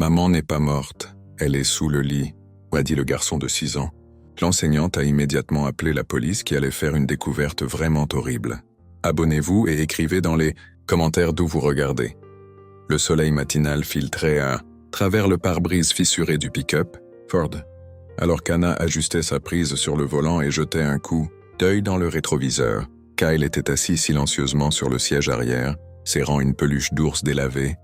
Maman n'est pas morte, elle est sous le lit, a dit le garçon de 6 ans. L'enseignante a immédiatement appelé la police qui allait faire une découverte vraiment horrible. Abonnez-vous et écrivez dans les commentaires d'où vous regardez. Le soleil matinal filtrait à travers le pare-brise fissuré du pick-up Ford, alors qu'Anna ajustait sa prise sur le volant et jetait un coup d'œil dans le rétroviseur. Kyle était assis silencieusement sur le siège arrière, serrant une peluche d'ours délavée,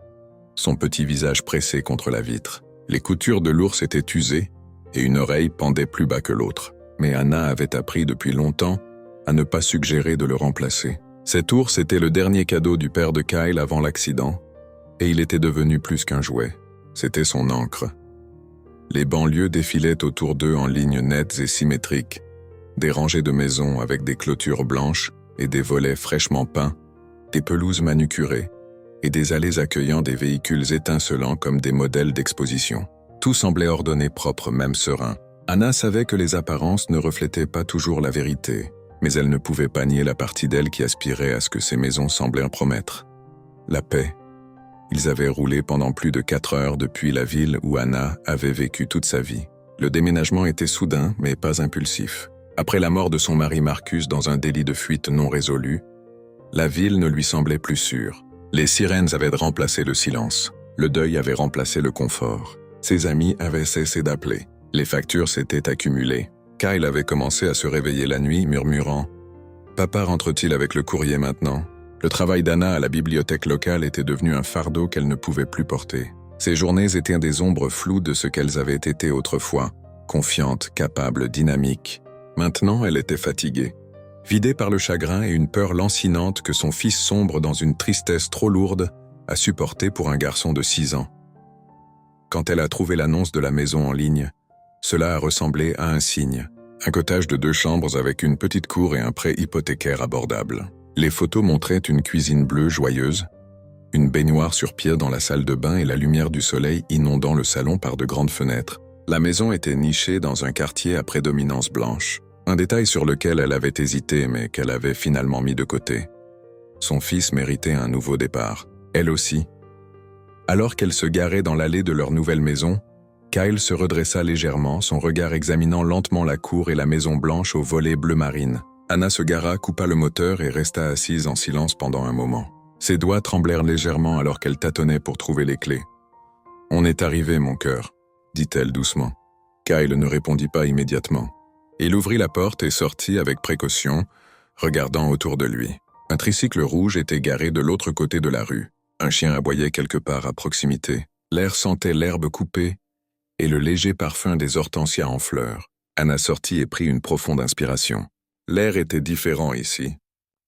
son petit visage pressé contre la vitre. Les coutures de l'ours étaient usées et une oreille pendait plus bas que l'autre. Mais Anna avait appris depuis longtemps à ne pas suggérer de le remplacer. Cet ours était le dernier cadeau du père de Kyle avant l'accident, et il était devenu plus qu'un jouet. C'était son encre. Les banlieues défilaient autour d'eux en lignes nettes et symétriques, des rangées de maisons avec des clôtures blanches et des volets fraîchement peints, des pelouses manucurées et des allées accueillant des véhicules étincelants comme des modèles d'exposition. Tout semblait ordonné, propre, même serein. Anna savait que les apparences ne reflétaient pas toujours la vérité, mais elle ne pouvait pas nier la partie d'elle qui aspirait à ce que ces maisons semblaient promettre. La paix. Ils avaient roulé pendant plus de 4 heures depuis la ville où Anna avait vécu toute sa vie. Le déménagement était soudain, mais pas impulsif. Après la mort de son mari Marcus dans un délit de fuite non résolu, la ville ne lui semblait plus sûre. Les sirènes avaient remplacé le silence. Le deuil avait remplacé le confort. Ses amis avaient cessé d'appeler. Les factures s'étaient accumulées. Kyle avait commencé à se réveiller la nuit, murmurant « Papa rentre-t-il avec le courrier maintenant ?» Le travail d'Anna à la bibliothèque locale était devenu un fardeau qu'elle ne pouvait plus porter. Ces journées étaient des ombres floues de ce qu'elles avaient été autrefois, confiantes, capables, dynamiques. Maintenant, elle était fatiguée, vidée par le chagrin et une peur lancinante que son fils sombre dans une tristesse trop lourde à supporter pour un garçon de 6 ans. Quand elle a trouvé l'annonce de la maison en ligne, cela a ressemblé à un signe. Un cottage de 2 chambres avec une petite cour et un prêt hypothécaire abordable. Les photos montraient une cuisine bleue joyeuse, une baignoire sur pied dans la salle de bain et la lumière du soleil inondant le salon par de grandes fenêtres. La maison était nichée dans un quartier à prédominance blanche, un détail sur lequel elle avait hésité mais qu'elle avait finalement mis de côté. Son fils méritait un nouveau départ, elle aussi. Alors qu'elle se garait dans l'allée de leur nouvelle maison, Kyle se redressa légèrement, son regard examinant lentement la cour et la maison blanche aux volets bleu marine. Anna se gara, coupa le moteur et resta assise en silence pendant un moment. Ses doigts tremblèrent légèrement alors qu'elle tâtonnait pour trouver les clés. « On est arrivé, mon cœur », dit-elle doucement. Kyle ne répondit pas immédiatement. Il ouvrit la porte et sortit avec précaution, regardant autour de lui. Un tricycle rouge était garé de l'autre côté de la rue. Un chien aboyait quelque part à proximité. L'air sentait l'herbe coupée et le léger parfum des hortensias en fleurs. Anna sortit et prit une profonde inspiration. L'air était différent ici.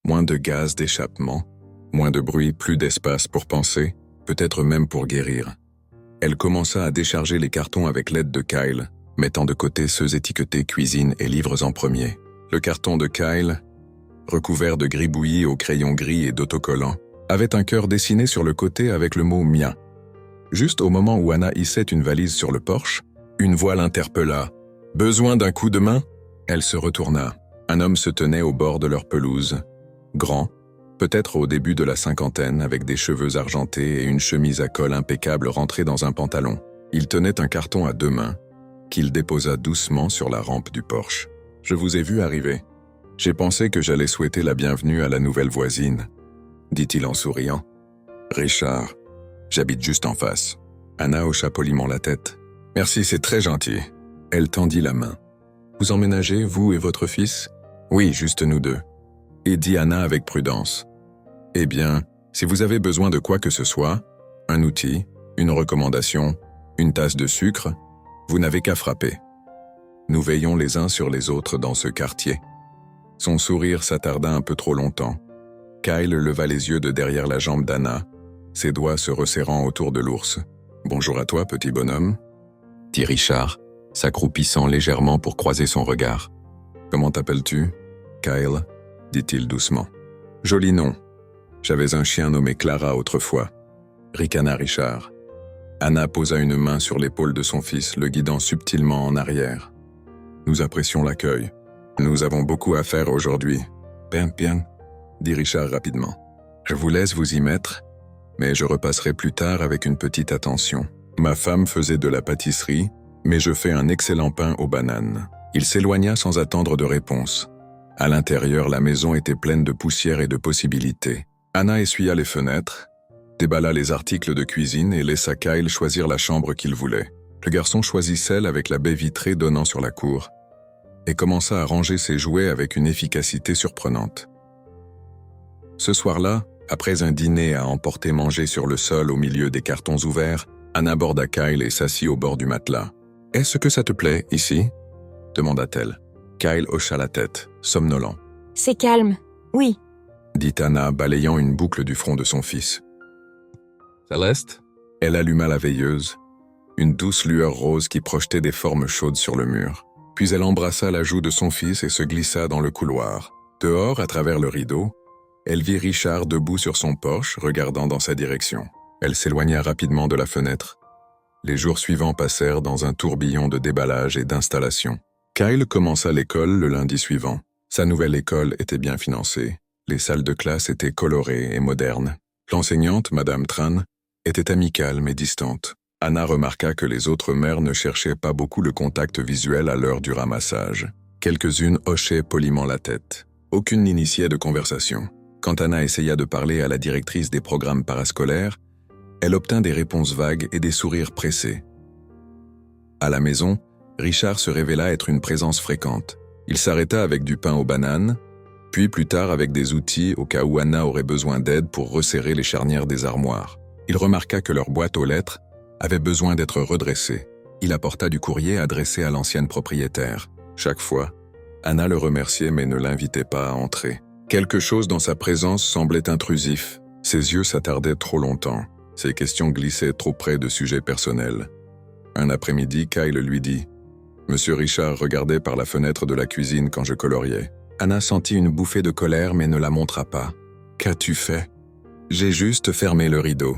Moins de gaz d'échappement, moins de bruit, plus d'espace pour penser, peut-être même pour guérir. Elle commença à décharger les cartons avec l'aide de Kyle, mettant de côté ceux étiquetés cuisine et livres en premier. Le carton de Kyle, recouvert de gribouillis au crayon gris et d'autocollants, avait un cœur dessiné sur le côté avec le mot « mien ». Juste au moment où Anna hissait une valise sur le porche, une voix l'interpella. « Besoin d'un coup de main ?» Elle se retourna. Un homme se tenait au bord de leur pelouse, grand, peut-être au début de la cinquantaine, avec des cheveux argentés et une chemise à col impeccable rentrée dans un pantalon. Il tenait un carton à 2 mains, qu'il déposa doucement sur la rampe du porche. « Je vous ai vu arriver. J'ai pensé que j'allais souhaiter la bienvenue à la nouvelle voisine, » dit-il en souriant. « Richard, j'habite juste en face. » Anna hocha poliment la tête. « Merci, c'est très gentil. » Elle tendit la main. « Vous emménagez, vous et votre fils ?»« Oui, juste nous 2. » Et dit Anna avec prudence. « Eh bien, si vous avez besoin de quoi que ce soit, un outil, une recommandation, une tasse de sucre, vous n'avez qu'à frapper. Nous veillons les uns sur les autres dans ce quartier. » Son sourire s'attarda un peu trop longtemps. Kyle leva les yeux de derrière la jambe d'Anna, ses doigts se resserrant autour de l'ours. « Bonjour à toi, petit bonhomme, » dit Richard, s'accroupissant légèrement pour croiser son regard. « Comment t'appelles-tu, Kyle ?» dit-il doucement. « Joli nom. J'avais un chien nommé Clara autrefois. » Ricana Richard. Anna posa une main sur l'épaule de son fils, le guidant subtilement en arrière. « Nous apprécions l'accueil. Nous avons beaucoup à faire aujourd'hui. »« Bien, » dit Richard rapidement. « Je vous laisse vous y mettre, mais je repasserai plus tard avec une petite attention. » Ma femme faisait de la pâtisserie, mais je fais un excellent pain aux bananes. Il s'éloigna sans attendre de réponse. À l'intérieur, la maison était pleine de poussière et de possibilités. Anna essuya les fenêtres, déballa les articles de cuisine et laissa Kyle choisir la chambre qu'il voulait. Le garçon choisit celle avec la baie vitrée donnant sur la cour et commença à ranger ses jouets avec une efficacité surprenante. Ce soir-là, après un dîner à emporter manger sur le sol au milieu des cartons ouverts, Anna aborda Kyle et s'assit au bord du matelas. « Est-ce que ça te plaît, ici ?» demanda-t-elle. Kyle hocha la tête, somnolent. « C'est calme, oui. » dit Anna, balayant une boucle du front de son fils. « Céleste ?» Elle alluma la veilleuse, une douce lueur rose qui projetait des formes chaudes sur le mur. Puis elle embrassa la joue de son fils et se glissa dans le couloir. Dehors, à travers le rideau, elle vit Richard debout sur son porche, regardant dans sa direction. Elle s'éloigna rapidement de la fenêtre. Les jours suivants passèrent dans un tourbillon de déballage et d'installation. Kyle commença l'école le lundi suivant. Sa nouvelle école était bien financée. Les salles de classe étaient colorées et modernes. L'enseignante, Madame Tran, était amicale mais distante. Anna remarqua que les autres mères ne cherchaient pas beaucoup le contact visuel à l'heure du ramassage. Quelques-unes hochaient poliment la tête. Aucune n'initiait de conversation. Quand Anna essaya de parler à la directrice des programmes parascolaires, elle obtint des réponses vagues et des sourires pressés. À la maison, Richard se révéla être une présence fréquente. Il s'arrêta avec du pain aux bananes, puis plus tard avec des outils au cas où Anna aurait besoin d'aide pour resserrer les charnières des armoires. Il remarqua que leur boîte aux lettres avait besoin d'être redressée. Il apporta du courrier adressé à l'ancienne propriétaire. Chaque fois, Anna le remerciait mais ne l'invitait pas à entrer. Quelque chose dans sa présence semblait intrusif. Ses yeux s'attardaient trop longtemps. Ses questions glissaient trop près de sujets personnels. Un après-midi, Kyle lui dit « Monsieur Richard regardait par la fenêtre de la cuisine quand je coloriais. » Anna sentit une bouffée de colère mais ne la montra pas. « Qu'as-tu fait ?»« J'ai juste fermé le rideau. »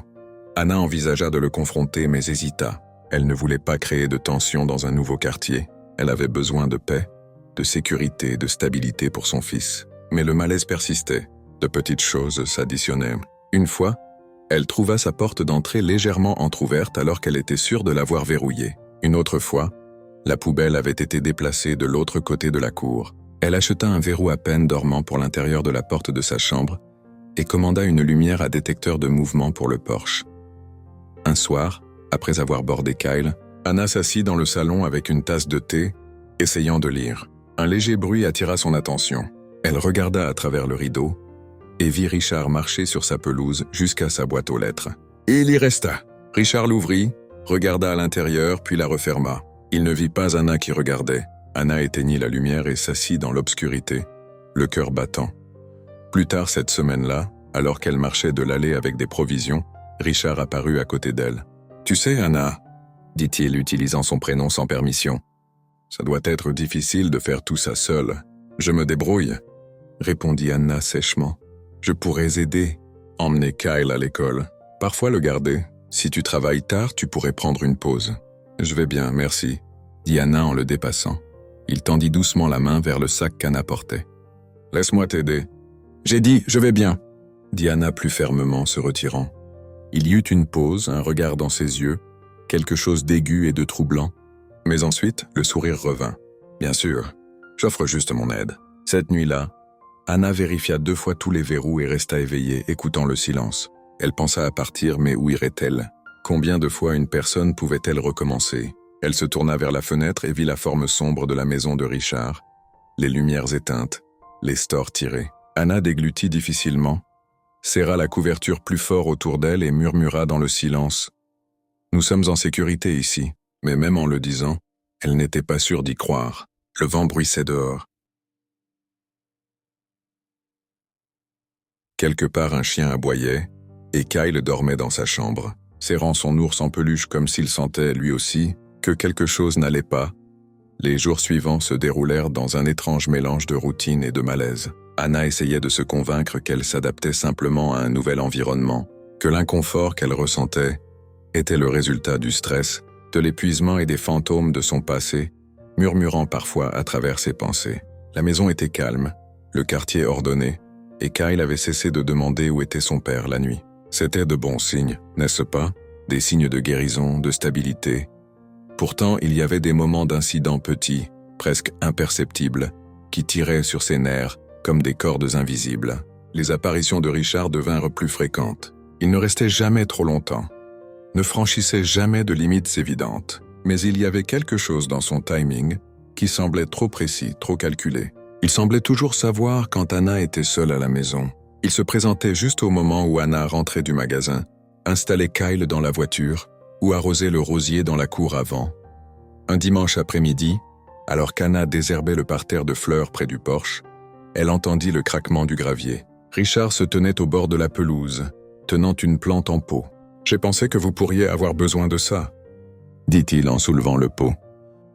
Anna envisagea de le confronter mais hésita. Elle ne voulait pas créer de tension dans un nouveau quartier. Elle avait besoin de paix, de sécurité, de stabilité pour son fils. Mais le malaise persistait. De petites choses s'additionnaient. Une fois, elle trouva sa porte d'entrée légèrement entr'ouverte alors qu'elle était sûre de l'avoir verrouillée. Une autre fois, la poubelle avait été déplacée de l'autre côté de la cour. Elle acheta un verrou à peine dormant pour l'intérieur de la porte de sa chambre et commanda une lumière à détecteur de mouvement pour le porche. Un soir, après avoir bordé Kyle, Anna s'assit dans le salon avec une tasse de thé, essayant de lire. Un léger bruit attira son attention. Elle regarda à travers le rideau et vit Richard marcher sur sa pelouse jusqu'à sa boîte aux lettres. Et il y resta. Richard l'ouvrit, regarda à l'intérieur puis la referma. Il ne vit pas Anna qui regardait. Anna éteignit la lumière et s'assit dans l'obscurité, le cœur battant. Plus tard cette semaine-là, alors qu'elle marchait de l'allée avec des provisions, Richard apparut à côté d'elle. « Tu sais, Anna, » dit-il utilisant son prénom sans permission, « ça doit être difficile de faire tout ça seule. Je me débrouille, » répondit Anna sèchement. « Je pourrais aider, emmener Kyle à l'école, parfois le garder. Si tu travailles tard, tu pourrais prendre une pause. »« Je vais bien, merci, » dit Anna en le dépassant. Il tendit doucement la main vers le sac qu'Anna portait. « Laisse-moi t'aider. »« J'ai dit, je vais bien, » dit Anna plus fermement, se retirant. Il y eut une pause, un regard dans ses yeux, quelque chose d'aigu et de troublant. Mais ensuite, le sourire revint. « Bien sûr, j'offre juste mon aide. » Cette nuit-là, Anna vérifia 2 fois tous les verrous et resta éveillée, écoutant le silence. Elle pensa à partir, mais où irait-elle? Combien de fois une personne pouvait-elle recommencer? Elle se tourna vers la fenêtre et vit la forme sombre de la maison de Richard. Les lumières éteintes, les stores tirés. Anna déglutit difficilement, serra la couverture plus fort autour d'elle et murmura dans le silence. « Nous sommes en sécurité ici. » Mais même en le disant, elle n'était pas sûre d'y croire. Le vent bruissait dehors. Quelque part, un chien aboyait, et Kyle dormait dans sa chambre, serrant son ours en peluche comme s'il sentait, lui aussi, que quelque chose n'allait pas. Les jours suivants se déroulèrent dans un étrange mélange de routine et de malaise. Anna essayait de se convaincre qu'elle s'adaptait simplement à un nouvel environnement, que l'inconfort qu'elle ressentait était le résultat du stress, de l'épuisement et des fantômes de son passé, murmurant parfois à travers ses pensées. La maison était calme, le quartier ordonné, et Kyle avait cessé de demander où était son père la nuit. C'était de bons signes, n'est-ce pas? des signes de guérison, de stabilité. Pourtant, il y avait des moments d'incidents petits, presque imperceptibles, qui tiraient sur ses nerfs comme des cordes invisibles. Les apparitions de Richard devinrent plus fréquentes. Il ne restait jamais trop longtemps, ne franchissait jamais de limites évidentes. Mais il y avait quelque chose dans son timing qui semblait trop précis, trop calculé. Il semblait toujours savoir quand Anna était seule à la maison. Il se présentait juste au moment où Anna rentrait du magasin, installait Kyle dans la voiture ou arrosait le rosier dans la cour avant. Un dimanche après-midi, alors qu'Anna désherbait le parterre de fleurs près du porche, elle entendit le craquement du gravier. Richard se tenait au bord de la pelouse, tenant une plante en pot. « J'ai pensé que vous pourriez avoir besoin de ça », dit-il en soulevant le pot.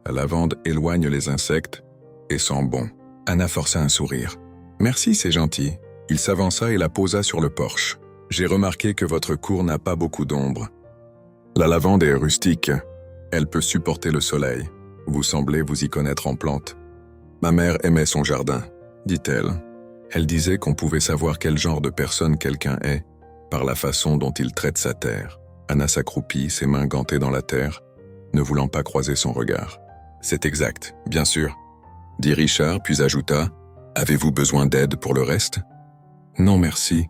La lavande éloigne les insectes et sent bon. Anna força un sourire. « Merci, c'est gentil. » Il s'avança et la posa sur le porche. « J'ai remarqué que votre cour n'a pas beaucoup d'ombre. La lavande est rustique. Elle peut supporter le soleil. Vous semblez vous y connaître en plantes. Ma mère aimait son jardin, dit-elle. Elle disait qu'on pouvait savoir quel genre de personne quelqu'un est par la façon dont il traite sa terre. » Anna s'accroupit, ses mains gantées dans la terre, ne voulant pas croiser son regard. « C'est exact, bien sûr, » dit Richard, puis ajouta « Avez-vous besoin d'aide pour le reste ?»« Non, merci, »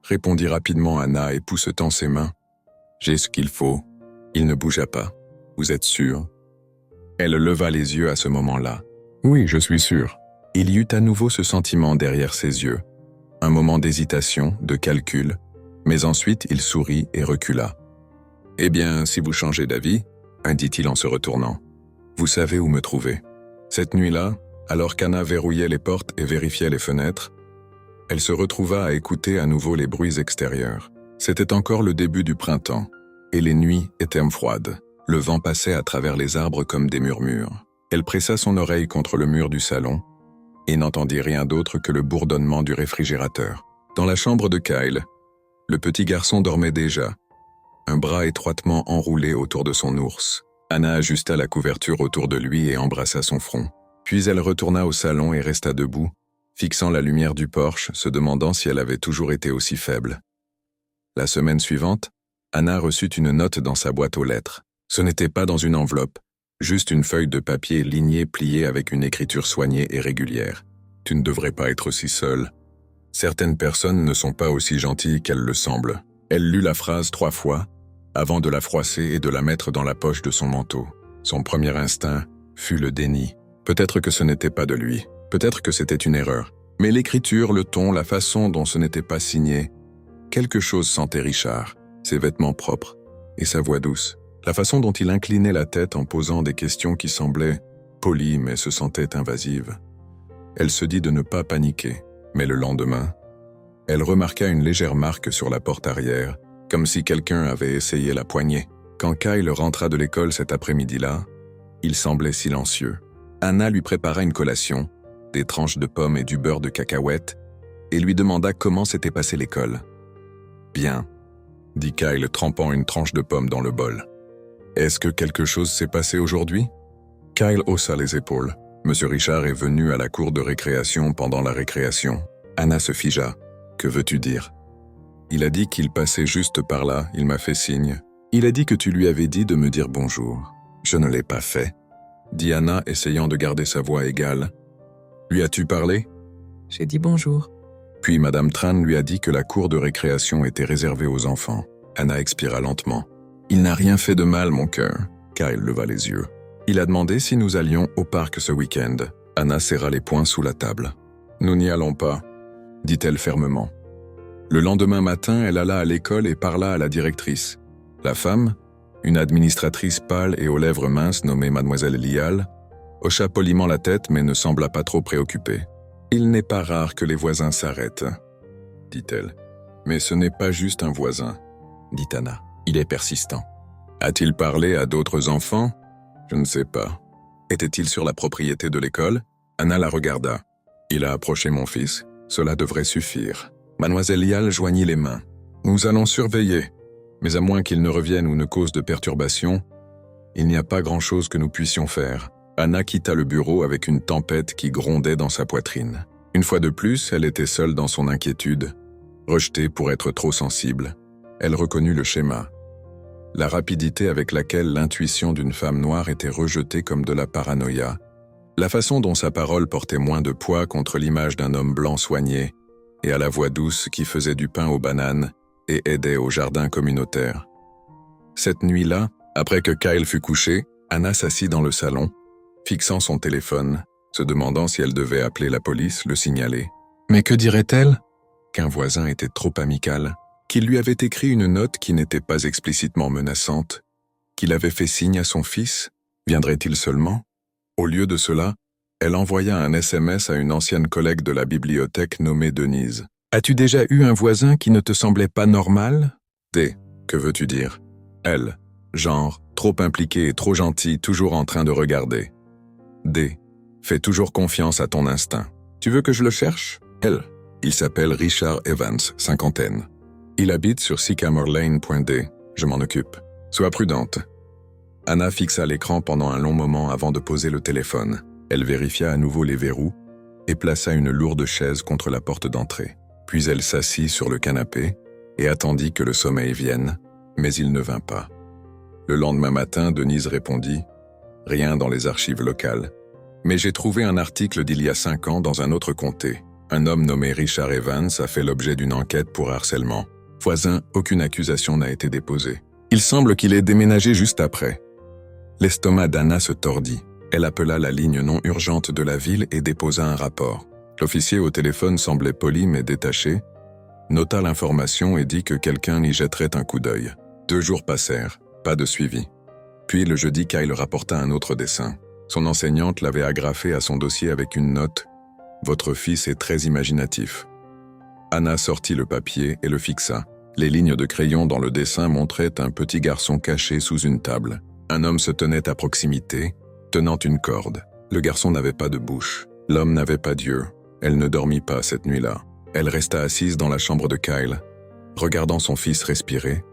répondit rapidement Anna, époussetant ses mains. « J'ai ce qu'il faut. » Il ne bougea pas. « Vous êtes sûr ?» Elle leva les yeux à ce moment-là. « Oui, je suis sûr. » Il y eut à nouveau ce sentiment derrière ses yeux. Un moment d'hésitation, de calcul, mais ensuite il sourit et recula. « Eh bien, si vous changez d'avis, » dit-il en se retournant, « vous savez où me trouver. » Cette nuit-là, alors qu'Anna verrouillait les portes et vérifiait les fenêtres, elle se retrouva à écouter à nouveau les bruits extérieurs. C'était encore le début du printemps, et les nuits étaient froides. Le vent passait à travers les arbres comme des murmures. Elle pressa son oreille contre le mur du salon et n'entendit rien d'autre que le bourdonnement du réfrigérateur. Dans la chambre de Kyle, le petit garçon dormait déjà, un bras étroitement enroulé autour de son ours. Anna ajusta la couverture autour de lui et embrassa son front. Puis elle retourna au salon et resta debout, fixant la lumière du porche, se demandant si elle avait toujours été aussi faible. La semaine suivante, Anna reçut une note dans sa boîte aux lettres. Ce n'était pas dans une enveloppe, juste une feuille de papier lignée pliée avec une écriture soignée et régulière. « Tu ne devrais pas être si seule. Certaines personnes ne sont pas aussi gentilles qu'elles le semblent. » Elle lut la phrase 3 fois, avant de la froisser et de la mettre dans la poche de son manteau. Son premier instinct fut le déni. Peut-être que ce n'était pas de lui, peut-être que c'était une erreur. Mais l'écriture, le ton, la façon dont ce n'était pas signé, quelque chose sentait Richard, ses vêtements propres et sa voix douce. La façon dont il inclinait la tête en posant des questions qui semblaient polies mais se sentaient invasives. Elle se dit de ne pas paniquer, mais le lendemain, elle remarqua une légère marque sur la porte arrière, comme si quelqu'un avait essayé la poignée. Quand Kyle rentra de l'école cet après-midi-là, il semblait silencieux. Anna lui prépara une collation, des tranches de pommes et du beurre de cacahuète, et lui demanda comment s'était passée l'école. « Bien, » dit Kyle, trempant une tranche de pomme dans le bol. « Est-ce que quelque chose s'est passé aujourd'hui ?» Kyle haussa les épaules. Monsieur Richard est venu à la cour de récréation pendant la récréation. Anna se figea. « Que veux-tu dire ?» Il a dit qu'il passait juste par là, il m'a fait signe. Il a dit que tu lui avais dit de me dire bonjour. Je ne l'ai pas fait, dit Anna, essayant de garder sa voix égale. Lui as-tu parlé? J'ai dit bonjour. Puis Madame Tran lui a dit que la cour de récréation était réservée aux enfants. Anna expira lentement. Il n'a rien fait de mal, mon cœur, car il leva les yeux. Il a demandé si nous allions au parc ce week-end. Anna serra les poings sous la table. Nous n'y allons pas, dit-elle fermement. Le lendemain matin, elle alla à l'école et parla à la directrice. La femme, une administratrice pâle et aux lèvres minces nommée Mademoiselle Lial, hocha poliment la tête mais ne sembla pas trop préoccupée. « Il n'est pas rare que les voisins s'arrêtent, » dit-elle. « Mais ce n'est pas juste un voisin, » dit Anna. « Il est persistant. » A-t-il parlé à d'autres enfants? Je ne sais pas. Était-il sur la propriété de l'école? Anna la regarda. Il a approché mon fils. Cela devrait suffire. Mademoiselle Lial joignit les mains. Nous allons surveiller. Mais à moins qu'il ne revienne ou ne cause de perturbation, il n'y a pas grand-chose que nous puissions faire. Anna quitta le bureau avec une tempête qui grondait dans sa poitrine. Une fois de plus, elle était seule dans son inquiétude. Rejetée pour être trop sensible, elle reconnut le schéma. la rapidité avec laquelle l'intuition d'une femme noire était rejetée comme de la paranoïa, la façon dont sa parole portait moins de poids contre l'image d'un homme blanc soigné et à la voix douce qui faisait du pain aux bananes et aidait au jardin communautaire. Cette nuit-là, après que Kyle fut couché, Anna s'assit dans le salon, fixant son téléphone, se demandant si elle devait appeler la police, le signaler. Mais que dirait-elle? Qu'un voisin était trop amical, qu'il lui avait écrit une note qui n'était pas explicitement menaçante, qu'il avait fait signe à son fils, viendrait-il seulement? Au lieu de cela, elle envoya un SMS à une ancienne collègue de la bibliothèque nommée Denise. « As-tu déjà eu un voisin qui ne te semblait pas normal ?» D. Que veux-tu dire? Elle. Genre, trop impliqué et trop gentil, toujours en train de regarder. D. Fais toujours confiance à ton instinct. Tu veux que je le cherche? Elle. Il s'appelle Richard Evans, cinquantaine. Il habite sur Sycamore Lane.d. Je m'en occupe. Sois prudente. Anna fixa l'écran pendant un long moment avant de poser le téléphone. Elle vérifia à nouveau les verrous et plaça une lourde chaise contre la porte d'entrée. Puis elle s'assit sur le canapé et attendit que le sommeil vienne, mais il ne vint pas. Le lendemain matin, Denise répondit « Rien dans les archives locales. Mais j'ai trouvé un article d'il y a 5 ans dans un autre comté. Un homme nommé Richard Evans a fait l'objet d'une enquête pour harcèlement. Voisin, aucune accusation n'a été déposée. Il semble qu'il ait déménagé juste après. » L'estomac d'Anna se tordit. Elle appela la ligne non urgente de la ville et déposa un rapport. L'officier au téléphone semblait poli mais détaché, nota l'information et dit que quelqu'un y jetterait un coup d'œil. 2 jours passèrent, pas de suivi. Puis le jeudi, Kyle rapporta un autre dessin. Son enseignante l'avait agrafé à son dossier avec une note « Votre fils est très imaginatif ». Anna sortit le papier et le fixa. Les lignes de crayon dans le dessin montraient un petit garçon caché sous une table. Un homme se tenait à proximité, tenant une corde. Le garçon n'avait pas de bouche. L'homme n'avait pas d'yeux. Elle ne dormit pas cette nuit-là. Elle resta assise dans la chambre de Kyle, regardant son fils respirer,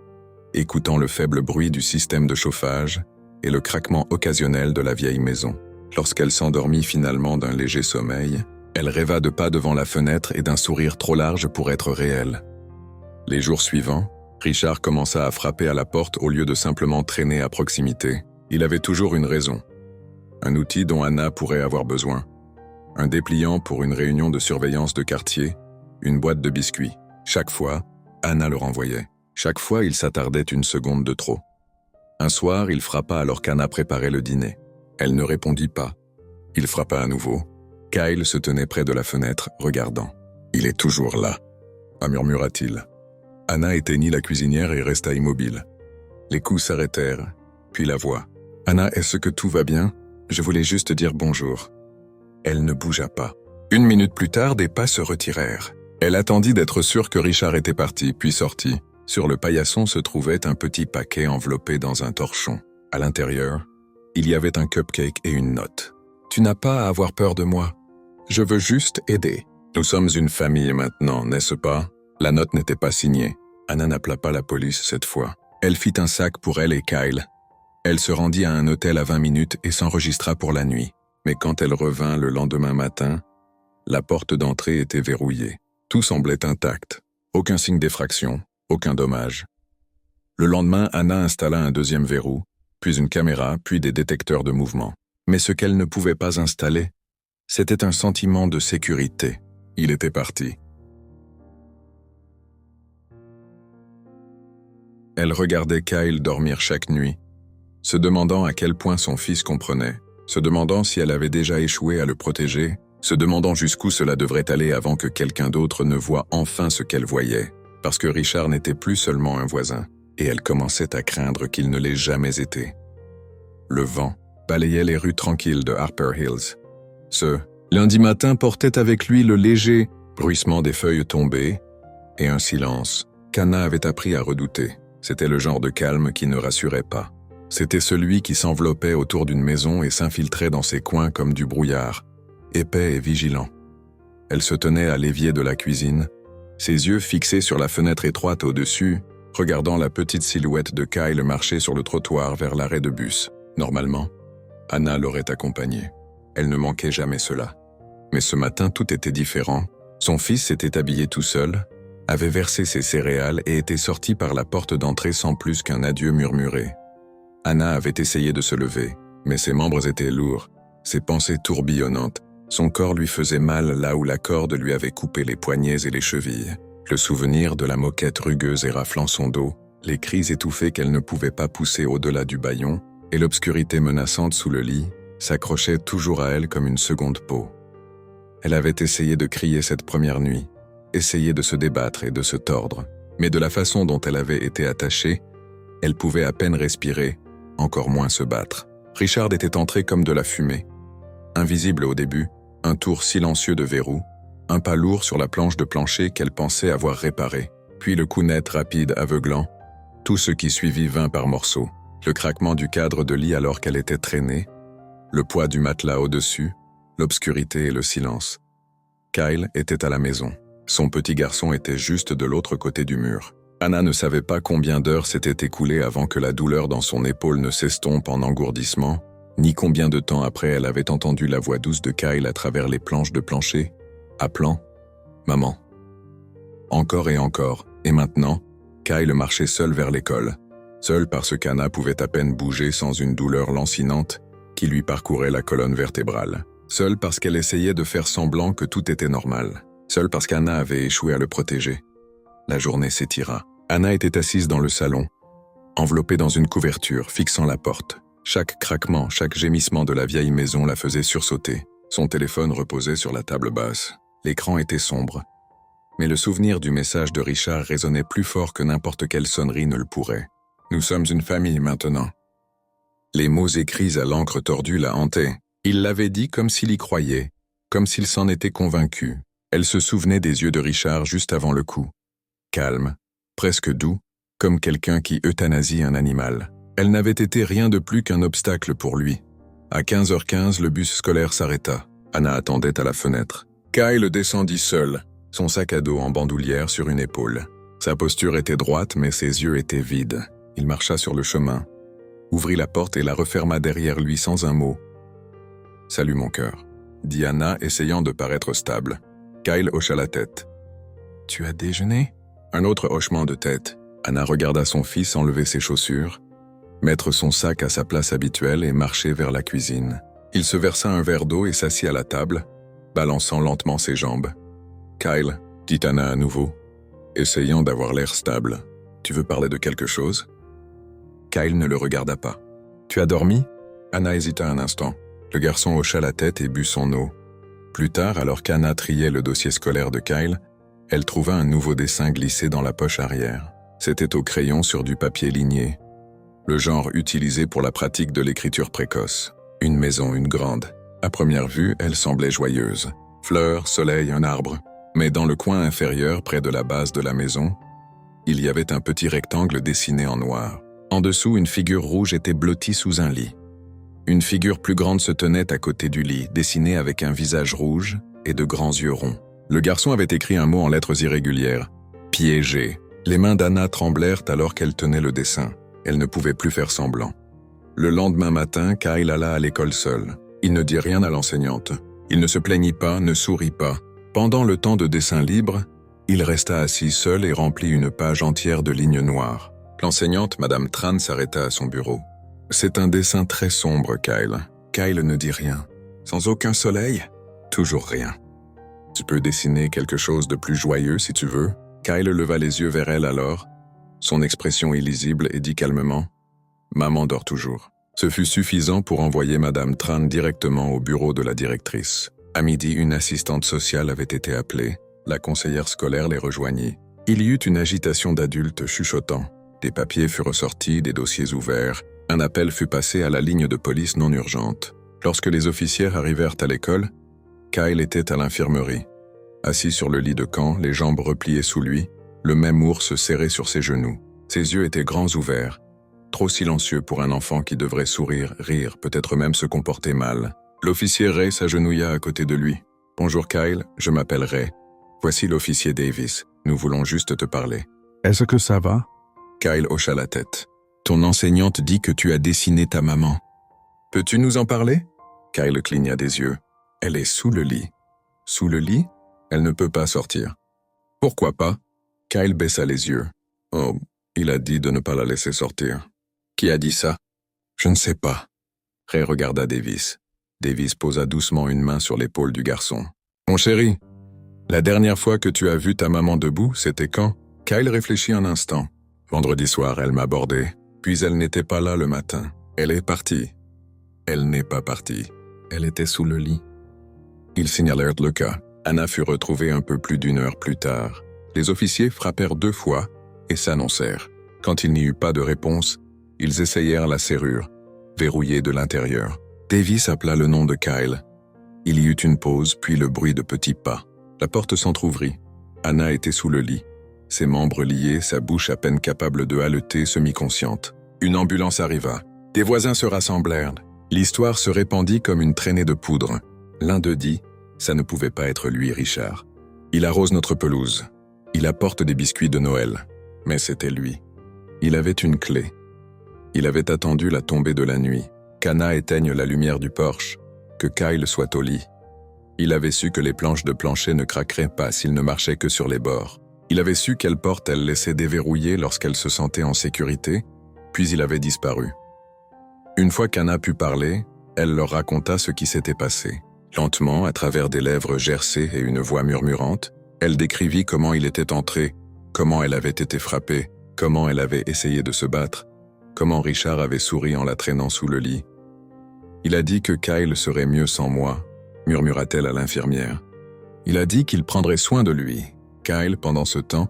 écoutant le faible bruit du système de chauffage et le craquement occasionnel de la vieille maison. Lorsqu'elle s'endormit finalement d'un léger sommeil, elle rêva de pas devant la fenêtre et d'un sourire trop large pour être réel. Les jours suivants, Richard commença à frapper à la porte au lieu de simplement traîner à proximité. Il avait toujours une raison. Un outil dont Anna pourrait avoir besoin. Un dépliant pour une réunion de surveillance de quartier, une boîte de biscuits. Chaque fois, Anna le renvoyait. Chaque fois, il s'attardait une seconde de trop. Un soir, il frappa alors qu'Anna préparait le dîner. Elle ne répondit pas. Il frappa à nouveau. Kyle se tenait près de la fenêtre, regardant. « Il est toujours là », murmura-t-il. Anna éteignit la cuisinière et resta immobile. Les coups s'arrêtèrent, puis la voix. « Anna, est-ce que tout va bien? Je voulais juste dire bonjour. » Elle ne bougea pas. 1 minute plus tard, des pas se retirèrent. Elle attendit d'être sûre que Richard était parti, puis sortit. Sur le paillasson se trouvait un petit paquet enveloppé dans un torchon. À l'intérieur, il y avait un cupcake et une note. « Tu n'as pas à avoir peur de moi. Je veux juste aider. Nous sommes une famille maintenant, n'est-ce pas ?» La note n'était pas signée. Anna n'appela pas la police cette fois. Elle fit un sac pour elle et Kyle. Elle se rendit à un hôtel à 20 minutes et s'enregistra pour la nuit. Mais quand elle revint le lendemain matin, la porte d'entrée était verrouillée. Tout semblait intact. Aucun signe d'effraction, aucun dommage. Le lendemain, Anna installa un 2e verrou, puis une caméra, puis des détecteurs de mouvement. Mais ce qu'elle ne pouvait pas installer, c'était un sentiment de sécurité. Il était parti. Elle regardait Kyle dormir chaque nuit, se demandant à quel point son fils comprenait, se demandant si elle avait déjà échoué à le protéger, se demandant jusqu'où cela devrait aller avant que quelqu'un d'autre ne voie enfin ce qu'elle voyait, parce que Richard n'était plus seulement un voisin, et elle commençait à craindre qu'il ne l'ait jamais été. Le vent balayait les rues tranquilles de Harper Hills. Ce lundi matin portait avec lui le léger bruissement des feuilles tombées et un silence qu'Anna avait appris à redouter. C'était le genre de calme qui ne rassurait pas. C'était celui qui s'enveloppait autour d'une maison et s'infiltrait dans ses coins comme du brouillard, épais et vigilant. Elle se tenait à l'évier de la cuisine, ses yeux fixés sur la fenêtre étroite au-dessus, regardant la petite silhouette de Kyle marcher sur le trottoir vers l'arrêt de bus. Normalement, Anna l'aurait accompagnée. Elle ne manquait jamais cela. Mais ce matin, tout était différent. Son fils s'était habillé tout seul, avait versé ses céréales et était sorti par la porte d'entrée sans plus qu'un adieu murmuré. Anna avait essayé de se lever, mais ses membres étaient lourds, ses pensées tourbillonnantes. Son corps lui faisait mal là où la corde lui avait coupé les poignets et les chevilles. Le souvenir de la moquette rugueuse et raflant son dos, les cris étouffés qu'elle ne pouvait pas pousser au-delà du bâillon, et l'obscurité menaçante sous le lit, s'accrochaient toujours à elle comme une seconde peau. Elle avait essayé de crier cette première nuit, essayé de se débattre et de se tordre, mais de la façon dont elle avait été attachée, elle pouvait à peine respirer, encore moins se battre. Richard était entré comme de la fumée. Invisible au début, un tour silencieux de verrou, un pas lourd sur la planche de plancher qu'elle pensait avoir réparé, puis le coup net, rapide, aveuglant, tout ce qui suivit vint par morceaux, le craquement du cadre de lit alors qu'elle était traînée, le poids du matelas au-dessus, l'obscurité et le silence. Kyle était à la maison. Son petit garçon était juste de l'autre côté du mur. Anna ne savait pas combien d'heures s'étaient écoulées avant que la douleur dans son épaule ne s'estompe en engourdissement, ni combien de temps après elle avait entendu la voix douce de Kyle à travers les planches de plancher, appelant « Maman ». Encore et maintenant, Kyle marchait seul vers l'école, seul parce qu'Anna pouvait à peine bouger sans une douleur lancinante qui lui parcourait la colonne vertébrale, seul parce qu'elle essayait de faire semblant que tout était normal, seul parce qu'Anna avait échoué à le protéger. La journée s'étira. Anna était assise dans le salon, enveloppée dans une couverture, fixant la porte. Chaque craquement, chaque gémissement de la vieille maison la faisait sursauter. Son téléphone reposait sur la table basse. L'écran était sombre. Mais le souvenir du message de Richard résonnait plus fort que n'importe quelle sonnerie ne le pourrait. « Nous sommes une famille maintenant. » Les mots écrits à l'encre tordue la hantaient. Il l'avait dit comme s'il y croyait, comme s'il s'en était convaincu. Elle se souvenait des yeux de Richard juste avant le coup. Calme, presque doux, comme quelqu'un qui euthanasie un animal. Elle n'avait été rien de plus qu'un obstacle pour lui. À 15h15, le bus scolaire s'arrêta. Anna attendait à la fenêtre. Kyle descendit seul, son sac à dos en bandoulière sur une épaule. Sa posture était droite, mais ses yeux étaient vides. Il marcha sur le chemin, ouvrit la porte et la referma derrière lui sans un mot. « Salut mon cœur », dit Anna, essayant de paraître stable. Kyle hocha la tête. « Tu as déjeuné ?» Un autre hochement de tête. Anna regarda son fils enlever ses chaussures, mettre son sac à sa place habituelle et marcher vers la cuisine. Il se versa un verre d'eau et s'assit à la table, balançant lentement ses jambes. « Kyle », dit Anna à nouveau, essayant d'avoir l'air stable. « Tu veux parler de quelque chose ?» Kyle ne le regarda pas. « Tu as dormi ?» Anna hésita un instant. Le garçon hocha la tête et but son eau. Plus tard, alors qu'Anna triait le dossier scolaire de Kyle, elle trouva un nouveau dessin glissé dans la poche arrière. C'était au crayon sur du papier ligné, le genre utilisé pour la pratique de l'écriture précoce. Une maison, une grande. À première vue, elle semblait joyeuse. Fleurs, soleil, un arbre. Mais dans le coin inférieur, près de la base de la maison, il y avait un petit rectangle dessiné en noir. En dessous, une figure rouge était blottie sous un lit. Une figure plus grande se tenait à côté du lit, dessinée avec un visage rouge et de grands yeux ronds. Le garçon avait écrit un mot en lettres irrégulières. « Piégé ». Les mains d'Anna tremblèrent alors qu'elle tenait le dessin. Elle ne pouvait plus faire semblant. Le lendemain matin, Kyle alla à l'école seul. Il ne dit rien à l'enseignante. Il ne se plaignit pas, ne sourit pas. Pendant le temps de dessin libre, il resta assis seul et remplit une page entière de lignes noires. L'enseignante, Madame Tran, s'arrêta à son bureau. « C'est un dessin très sombre, Kyle. » Kyle ne dit rien. « Sans aucun soleil ?»« Toujours rien. »« Tu peux dessiner quelque chose de plus joyeux si tu veux. » Kyle leva les yeux vers elle alors, son expression illisible, et dit calmement « Maman dort toujours. » Ce fut suffisant pour envoyer Madame Tran directement au bureau de la directrice. À midi, une assistante sociale avait été appelée. La conseillère scolaire les rejoignit. Il y eut une agitation d'adultes chuchotant. Des papiers furent sortis, des dossiers ouverts. Un appel fut passé à la ligne de police non urgente. Lorsque les officières arrivèrent à l'école, Kyle était à l'infirmerie. Assis sur le lit de camp, les jambes repliées sous lui, le même ours serré sur ses genoux. Ses yeux étaient grands ouverts, trop silencieux pour un enfant qui devrait sourire, rire, peut-être même se comporter mal. L'officier Ray s'agenouilla à côté de lui. « Bonjour Kyle, je m'appelle Ray. Voici l'officier Davis. Nous voulons juste te parler. » « Est-ce que ça va ?» Kyle hocha la tête. « Ton enseignante dit que tu as dessiné ta maman. Peux-tu nous en parler ?» Kyle cligna des yeux. « Elle est sous le lit. » « Sous le lit ? Elle ne peut pas sortir. » « Pourquoi pas ?» Kyle baissa les yeux. Oh, il a dit de ne pas la laisser sortir. Qui a dit ça? Je ne sais pas. Ray regarda Davis. Davis posa doucement une main sur l'épaule du garçon. Mon chéri, la dernière fois que tu as vu ta maman debout, c'était quand? Kyle réfléchit un instant. Vendredi soir, elle m'abordait, puis elle n'était pas là le matin. Elle est partie. Elle n'est pas partie. Elle était sous le lit. Ils signalèrent le cas. Anna fut retrouvée un peu plus d'1 heure plus tard. Les officiers frappèrent 2 fois et s'annoncèrent. Quand il n'y eut pas de réponse, ils essayèrent la serrure, verrouillée de l'intérieur. Davis appela le nom de Kyle. Il y eut une pause, puis le bruit de petits pas. La porte s'entr'ouvrit. Anna était sous le lit. Ses membres liés, sa bouche à peine capable de haleter, semi-consciente. Une ambulance arriva. Des voisins se rassemblèrent. L'histoire se répandit comme une traînée de poudre. L'un d'eux dit « Ça ne pouvait pas être lui, Richard. Il arrose notre pelouse. Il apporte des biscuits de Noël. » Mais c'était lui. Il avait une clé. Il avait attendu la tombée de la nuit, qu'Anna éteigne la lumière du porche, que Kyle soit au lit. Il avait su que les planches de plancher ne craqueraient pas s'il ne marchait que sur les bords. Il avait su quelle porte elle laissait déverrouiller lorsqu'elle se sentait en sécurité, puis il avait disparu. Une fois qu'Anna put parler, elle leur raconta ce qui s'était passé. Lentement, à travers des lèvres gercées et une voix murmurante, elle décrivit comment il était entré, comment elle avait été frappée, comment elle avait essayé de se battre, comment Richard avait souri en la traînant sous le lit. « Il a dit que Kyle serait mieux sans moi », murmura-t-elle à l'infirmière. « Il a dit qu'il prendrait soin de lui. » Kyle, pendant ce temps,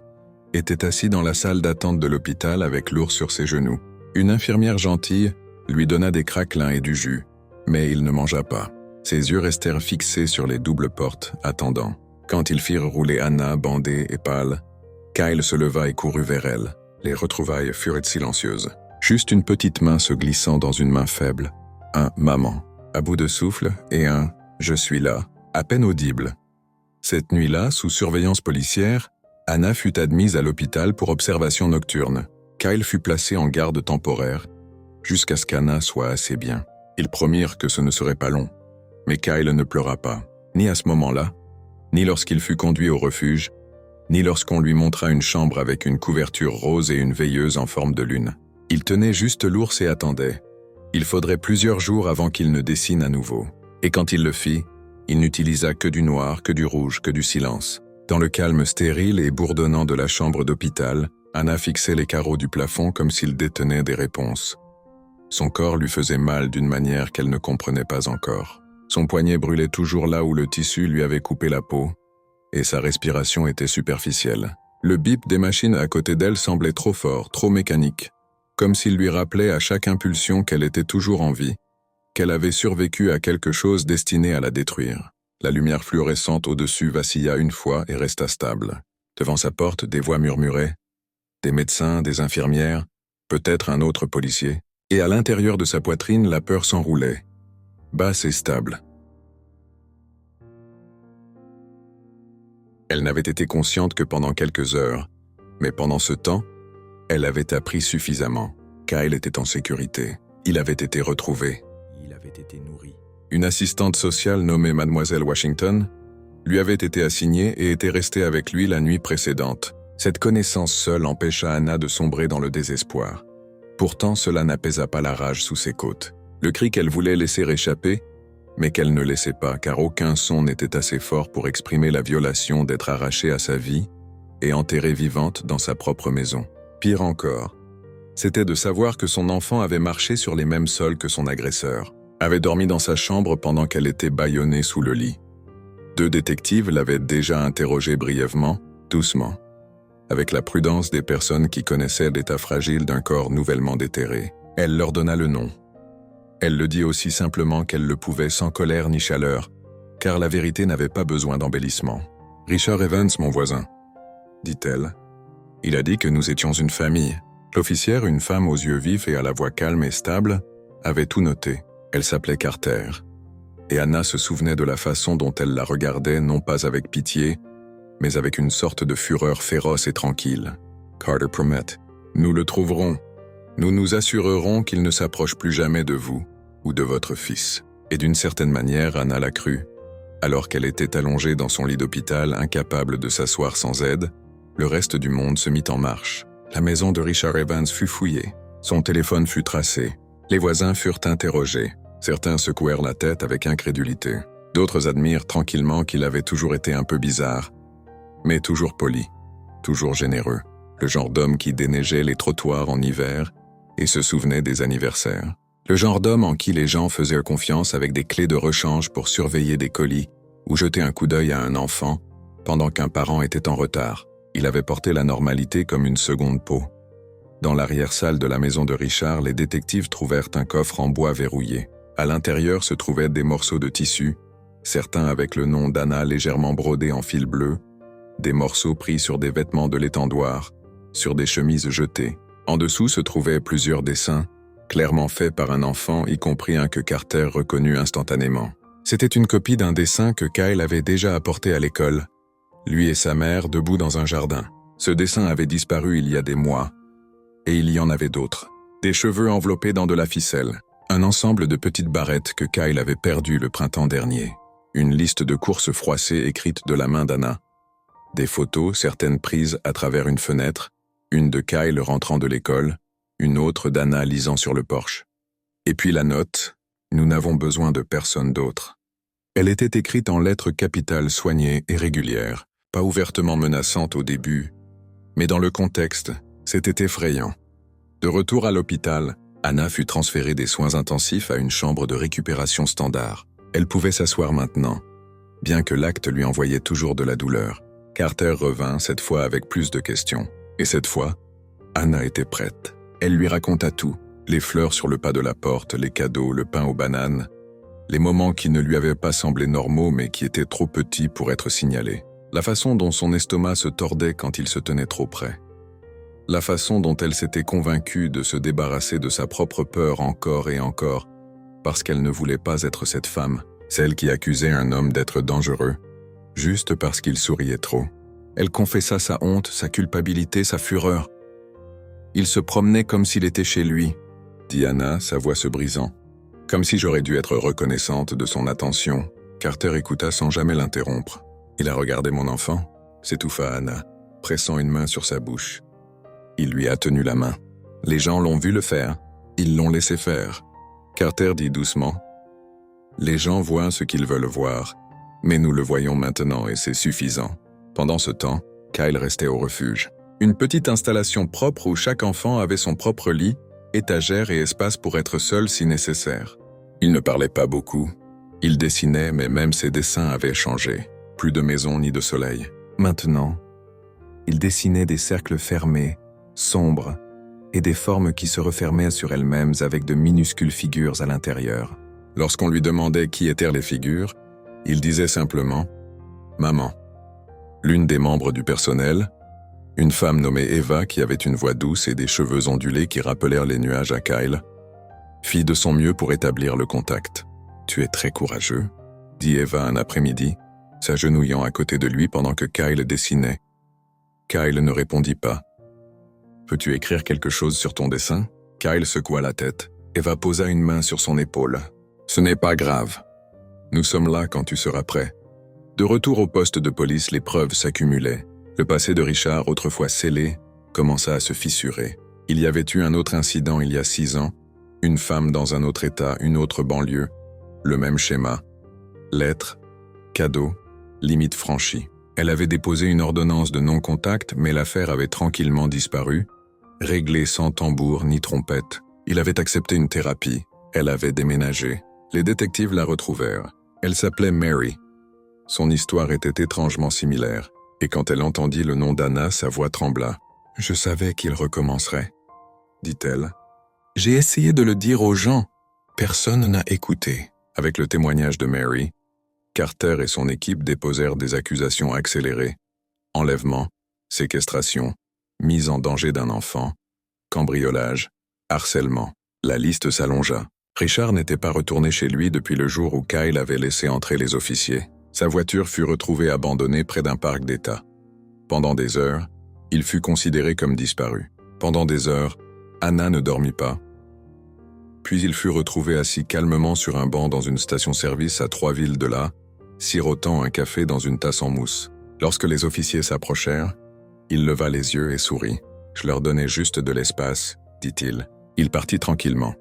était assis dans la salle d'attente de l'hôpital avec l'ours sur ses genoux. Une infirmière gentille lui donna des craquelins et du jus, mais il ne mangea pas. Ses yeux restèrent fixés sur les doubles portes, attendant. Quand ils firent rouler Anna, bandée et pâle, Kyle se leva et courut vers elle. Les retrouvailles furent silencieuses. Juste une petite main se glissant dans une main faible. Un « maman » à bout de souffle et un « je suis là » à peine audible. Cette nuit-là, sous surveillance policière, Anna fut admise à l'hôpital pour observation nocturne. Kyle fut placé en garde temporaire, jusqu'à ce qu'Anna soit assez bien. Ils promirent que ce ne serait pas long. Mais Kyle ne pleura pas, ni à ce moment-là, ni lorsqu'il fut conduit au refuge, ni lorsqu'on lui montra une chambre avec une couverture rose et une veilleuse en forme de lune. Il tenait juste l'ours et attendait. Il faudrait plusieurs jours avant qu'il ne dessine à nouveau. Et quand il le fit, il n'utilisa que du noir, que du rouge, que du silence. Dans le calme stérile et bourdonnant de la chambre d'hôpital, Anna fixait les carreaux du plafond comme s'il détenait des réponses. Son corps lui faisait mal d'une manière qu'elle ne comprenait pas encore. Son poignet brûlait toujours là où le tissu lui avait coupé la peau, et sa respiration était superficielle. Le bip des machines à côté d'elle semblait trop fort, trop mécanique, comme s'il lui rappelait à chaque impulsion qu'elle était toujours en vie, qu'elle avait survécu à quelque chose destiné à la détruire. La lumière fluorescente au-dessus vacilla une fois et resta stable. Devant sa porte, des voix murmuraient, des médecins, des infirmières, peut-être un autre policier, et à l'intérieur de sa poitrine, la peur s'enroulait, basse et stable. Elle n'avait été consciente que pendant quelques heures, mais pendant ce temps, elle avait appris suffisamment. Kyle était en sécurité. Il avait été retrouvé. Il avait été nourri. Une assistante sociale nommée Mademoiselle Washington lui avait été assignée et était restée avec lui la nuit précédente. Cette connaissance seule empêcha Anna de sombrer dans le désespoir. Pourtant, cela n'apaisa pas la rage sous ses côtes. Le cri qu'elle voulait laisser échapper, mais qu'elle ne laissait pas, car aucun son n'était assez fort pour exprimer la violation d'être arrachée à sa vie et enterrée vivante dans sa propre maison. Pire encore, c'était de savoir que son enfant avait marché sur les mêmes sols que son agresseur, avait dormi dans sa chambre pendant qu'elle était bâillonnée sous le lit. 2 détectives l'avaient déjà interrogée brièvement, doucement, avec la prudence des personnes qui connaissaient l'état fragile d'un corps nouvellement déterré. Elle leur donna le nom. Elle le dit aussi simplement qu'elle le pouvait sans colère ni chaleur, car la vérité n'avait pas besoin d'embellissement. « Richard Evans, mon voisin, » dit-elle. « Il a dit que nous étions une famille. » L'officière, une femme aux yeux vifs et à la voix calme et stable, avait tout noté. Elle s'appelait Carter. Et Anna se souvenait de la façon dont elle la regardait, non pas avec pitié, mais avec une sorte de fureur féroce et tranquille. Carter promet. « Nous le trouverons. Nous nous assurerons qu'il ne s'approche plus jamais de vous ou de votre fils. » Et d'une certaine manière, Anna l'a cru. Alors qu'elle était allongée dans son lit d'hôpital, incapable de s'asseoir sans aide, Le reste du monde se mit en marche. La maison de Richard Evans fut fouillée. Son téléphone fut tracé. Les voisins furent interrogés. Certains secouèrent la tête avec incrédulité. D'autres admirent tranquillement qu'il avait toujours été un peu bizarre, mais toujours poli, toujours généreux. Le genre d'homme qui déneigeait les trottoirs en hiver et se souvenait des anniversaires. Le genre d'homme en qui les gens faisaient confiance avec des clés de rechange pour surveiller des colis ou jeter un coup d'œil à un enfant pendant qu'un parent était en retard. Il avait porté la normalité comme une seconde peau. Dans l'arrière-salle de la maison de Richard, les détectives trouvèrent un coffre en bois verrouillé. À l'intérieur se trouvaient des morceaux de tissu, certains avec le nom d'Anna légèrement brodé en fil bleu, des morceaux pris sur des vêtements de l'étendoir, sur des chemises jetées. En dessous se trouvaient plusieurs dessins, clairement faits par un enfant, y compris un que Carter reconnut instantanément. C'était une copie d'un dessin que Kyle avait déjà apporté à l'école, lui et sa mère debout dans un jardin. Ce dessin avait disparu il y a des mois, et il y en avait d'autres. Des cheveux enveloppés dans de la ficelle, un ensemble de petites barrettes que Kyle avait perdues le printemps dernier, une liste de courses froissées écrite de la main d'Anna, des photos, certaines prises à travers une fenêtre, une de Kyle rentrant de l'école, une autre d'Anna lisant sur le porche. Et puis la note, nous n'avons besoin de personne d'autre. Elle était écrite en lettres capitales soignées et régulières, pas ouvertement menaçante au début, mais dans le contexte, c'était effrayant. De retour à l'hôpital, Anna fut transférée des soins intensifs à une chambre de récupération standard. Elle pouvait s'asseoir maintenant, bien que l'acte lui envoyait toujours de la douleur. Carter revint, cette fois avec plus de questions. Et cette fois, Anna était prête. Elle lui raconta tout, les fleurs sur le pas de la porte, les cadeaux, le pain aux bananes, les moments qui ne lui avaient pas semblé normaux mais qui étaient trop petits pour être signalés. La façon dont son estomac se tordait quand il se tenait trop près. La façon dont elle s'était convaincue de se débarrasser de sa propre peur encore et encore, parce qu'elle ne voulait pas être cette femme, celle qui accusait un homme d'être dangereux, juste parce qu'il souriait trop. Elle confessa sa honte, sa culpabilité, sa fureur. Il se promenait comme s'il était chez lui, dit Anna, sa voix se brisant. Comme si j'aurais dû être reconnaissante de son attention. Carter écouta sans jamais l'interrompre. Il a regardé mon enfant, s'étouffa Anna, pressant une main sur sa bouche. Il lui a tenu la main. Les gens l'ont vu le faire. Ils l'ont laissé faire. Carter dit doucement. Les gens voient ce qu'ils veulent voir, mais nous le voyons maintenant et c'est suffisant. Pendant ce temps, Kyle restait au refuge. Une petite installation propre où chaque enfant avait son propre lit, étagère et espace pour être seul si nécessaire. Il ne parlait pas beaucoup. Il dessinait, mais même ses dessins avaient changé. Plus de maison ni de soleil. Maintenant, il dessinait des cercles fermés, sombres, et des formes qui se refermaient sur elles-mêmes avec de minuscules figures à l'intérieur. Lorsqu'on lui demandait qui étaient les figures, il disait simplement « Maman ». L'une des membres du personnel, une femme nommée Eva qui avait une voix douce et des cheveux ondulés qui rappelèrent les nuages à Kyle, fit de son mieux pour établir le contact. « Tu es très courageux », dit Eva un après-midi, s'agenouillant à côté de lui pendant que Kyle dessinait. Kyle ne répondit pas. « Peux-tu écrire quelque chose sur ton dessin ?» Kyle secoua la tête. Eva posa une main sur son épaule. « Ce n'est pas grave. Nous sommes là quand tu seras prêt. » De retour au poste de police, les preuves s'accumulaient. Le passé de Richard, autrefois scellé, commença à se fissurer. Il y avait eu un autre incident il y a 6 ans, une femme dans un autre état, une autre banlieue, le même schéma. Lettres, cadeaux, limite franchie. Elle avait déposé une ordonnance de non-contact, mais l'affaire avait tranquillement disparu, réglée sans tambour ni trompette. Il avait accepté une thérapie. Elle avait déménagé. Les détectives la retrouvèrent. Elle s'appelait Mary. Son histoire était étrangement similaire, et quand elle entendit le nom d'Anna, sa voix trembla. « Je savais qu'il recommencerait, » dit-elle. « J'ai essayé de le dire aux gens. Personne n'a écouté. » Avec le témoignage de Mary, Carter et son équipe déposèrent des accusations accélérées. Enlèvement, séquestration, mise en danger d'un enfant, cambriolage, harcèlement. La liste s'allongea. Richard n'était pas retourné chez lui depuis le jour où Kyle avait laissé entrer les officiers. Sa voiture fut retrouvée abandonnée près d'un parc d'État. Pendant des heures, il fut considéré comme disparu. Pendant des heures, Anna ne dormit pas. Puis il fut retrouvé assis calmement sur un banc dans une station-service à 3 villes de là, sirotant un café dans une tasse en mousse. Lorsque les officiers s'approchèrent, Il leva les yeux et sourit. « Je leur donnais juste de l'espace, dit-il. » Il partit tranquillement.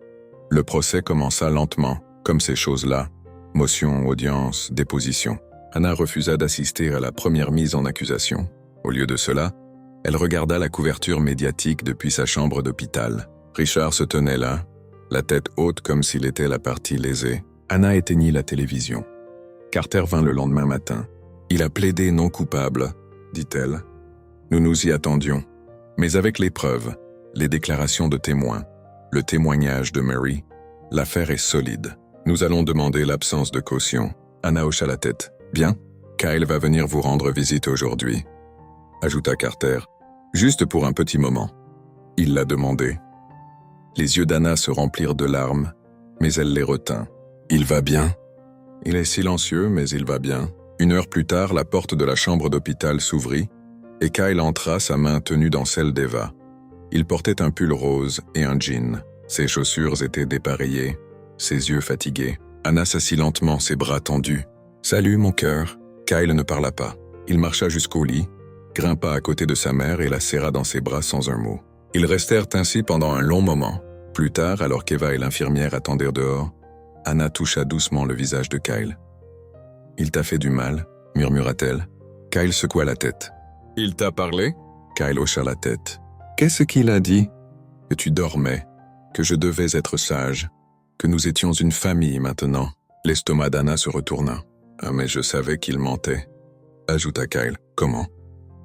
Le procès commença lentement, comme ces choses-là. Motion, audience, déposition. Anna refusa d'assister à la première mise en accusation. Au lieu de cela, elle regarda la couverture médiatique depuis sa chambre d'hôpital. Richard se tenait là, la tête haute comme s'il était la partie lésée. Anna éteignit la télévision. Carter vint le lendemain matin. « Il a plaidé non coupable, dit-elle. Nous nous y attendions. Mais avec les preuves, les déclarations de témoins, le témoignage de Mary, l'affaire est solide. Nous allons demander l'absence de caution. » Anna hocha la tête. « Bien, Kyle va venir vous rendre visite aujourd'hui, » ajouta Carter. « Juste pour un petit moment. » Il l'a demandé. Les yeux d'Anna se remplirent de larmes, mais elle les retint. « Il va bien ?» « Il est silencieux, mais il va bien. » Une heure plus tard, la porte de la chambre d'hôpital s'ouvrit et Kyle entra, sa main tenue dans celle d'Eva. Il portait un pull rose et un jean. Ses chaussures étaient dépareillées, ses yeux fatigués. Anna s'assit lentement, ses bras tendus. « Salut, mon cœur. » Kyle ne parla pas. Il marcha jusqu'au lit, grimpa à côté de sa mère et la serra dans ses bras sans un mot. Ils restèrent ainsi pendant un long moment. Plus tard, alors qu'Eva et l'infirmière attendirent dehors, Anna toucha doucement le visage de Kyle. « Il t'a fait du mal ?» murmura-t-elle. Kyle secoua la tête. « Il t'a parlé ?» Kyle hocha la tête. « Qu'est-ce qu'il a dit ?»« Que tu dormais, que je devais être sage, que nous étions une famille maintenant. » L'estomac d'Anna se retourna. « Ah, mais je savais qu'il mentait. » ajouta Kyle. « Comment ?»«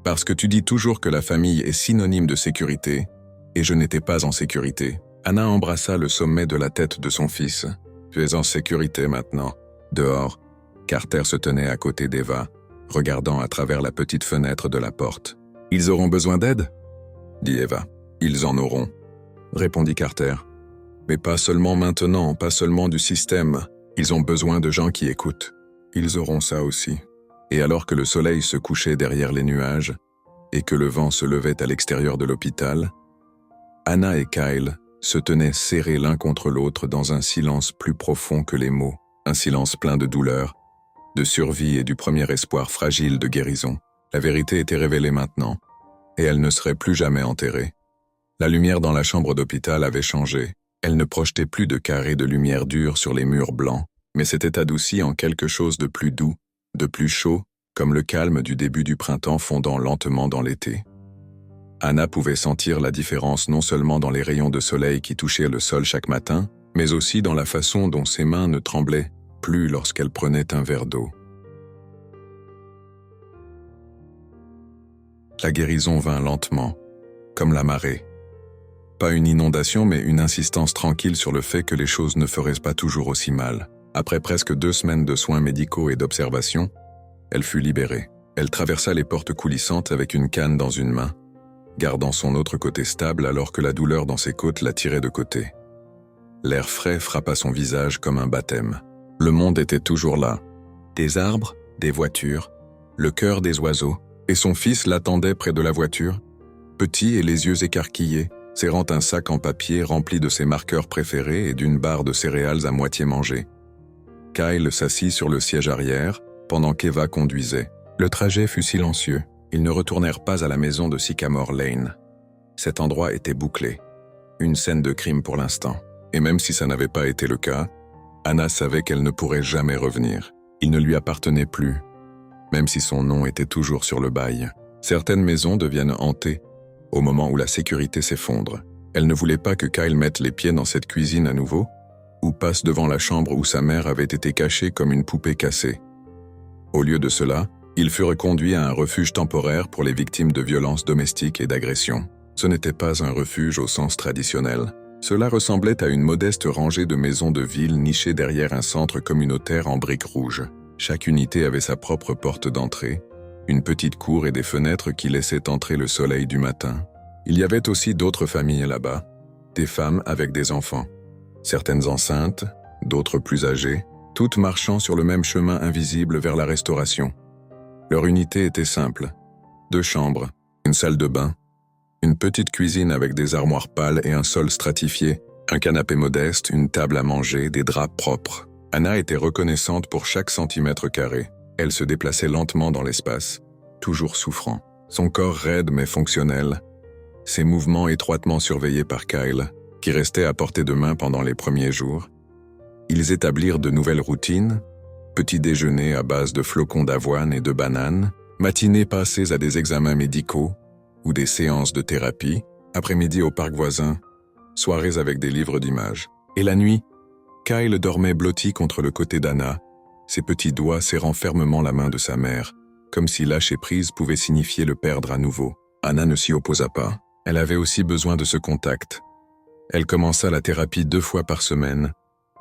Parce que tu dis toujours que la famille est synonyme de sécurité, et je n'étais pas en sécurité. » Anna embrassa le sommet de la tête de son fils. « Tu es en sécurité maintenant. » Dehors, Carter se tenait à côté d'Eva, regardant à travers la petite fenêtre de la porte. « Ils auront besoin d'aide ?» dit Eva. « Ils en auront, » répondit Carter. « Mais pas seulement maintenant, pas seulement du système. Ils ont besoin de gens qui écoutent. Ils auront ça aussi. » Et alors que le soleil se couchait derrière les nuages et que le vent se levait à l'extérieur de l'hôpital, Anna et Kyle se tenaient serrés l'un contre l'autre dans un silence plus profond que les mots, un silence plein de douleur, de survie et du premier espoir fragile de guérison. La vérité était révélée maintenant, et elle ne serait plus jamais enterrée. La lumière dans la chambre d'hôpital avait changé. Elle ne projetait plus de carrés de lumière dure sur les murs blancs, mais s'était adoucie en quelque chose de plus doux, de plus chaud, comme le calme du début du printemps fondant lentement dans l'été. Anna pouvait sentir la différence non seulement dans les rayons de soleil qui touchaient le sol chaque matin, mais aussi dans la façon dont ses mains ne tremblaient plus lorsqu'elle prenait un verre d'eau. La guérison vint lentement, comme la marée. Pas une inondation, mais une insistance tranquille sur le fait que les choses ne feraient pas toujours aussi mal. Après presque 2 semaines de soins médicaux et d'observation, elle fut libérée. Elle traversa les portes coulissantes avec une canne dans une main, gardant son autre côté stable alors que la douleur dans ses côtes la tirait de côté. L'air frais frappa son visage comme un baptême. Le monde était toujours là. Des arbres, des voitures, le chœur des oiseaux, et son fils l'attendait près de la voiture, petit et les yeux écarquillés, serrant un sac en papier rempli de ses marqueurs préférés et d'une barre de céréales à moitié mangée. Kyle s'assit sur le siège arrière, pendant qu'Eva conduisait. Le trajet fut silencieux. Ils ne retournèrent pas à la maison de Sycamore Lane. Cet endroit était bouclé. Une scène de crime pour l'instant. Et même si ça n'avait pas été le cas, Anna savait qu'elle ne pourrait jamais revenir. Il ne lui appartenait plus, même si son nom était toujours sur le bail. Certaines maisons deviennent hantées au moment où la sécurité s'effondre. Elle ne voulait pas que Kyle mette les pieds dans cette cuisine à nouveau, ou passe devant la chambre où sa mère avait été cachée comme une poupée cassée. Au lieu de cela, il fut reconduit à un refuge temporaire pour les victimes de violences domestiques et d'agressions. Ce n'était pas un refuge au sens traditionnel. Cela ressemblait à une modeste rangée de maisons de ville nichées derrière un centre communautaire en briques rouges. Chaque unité avait sa propre porte d'entrée, une petite cour et des fenêtres qui laissaient entrer le soleil du matin. Il y avait aussi d'autres familles là-bas, des femmes avec des enfants. Certaines enceintes, d'autres plus âgées, toutes marchant sur le même chemin invisible vers la restauration. Leur unité était simple. 2 chambres, une salle de bain, une petite cuisine avec des armoires pâles et un sol stratifié, un canapé modeste, une table à manger, des draps propres. Anna était reconnaissante pour chaque centimètre carré. Elle se déplaçait lentement dans l'espace, toujours souffrant. Son corps raide mais fonctionnel, ses mouvements étroitement surveillés par Kyle, qui restait à portée de main pendant les premiers jours. Ils établirent de nouvelles routines, petit déjeuner à base de flocons d'avoine et de bananes, matinées passées à des examens médicaux ou des séances de thérapie, après-midi au parc voisin, soirées avec des livres d'images. Et la nuit, Kyle dormait blotti contre le côté d'Anna, ses petits doigts serrant fermement la main de sa mère, comme si lâcher prise pouvait signifier le perdre à nouveau. Anna ne s'y opposa pas. Elle avait aussi besoin de ce contact. Elle commença la thérapie 2 fois par semaine,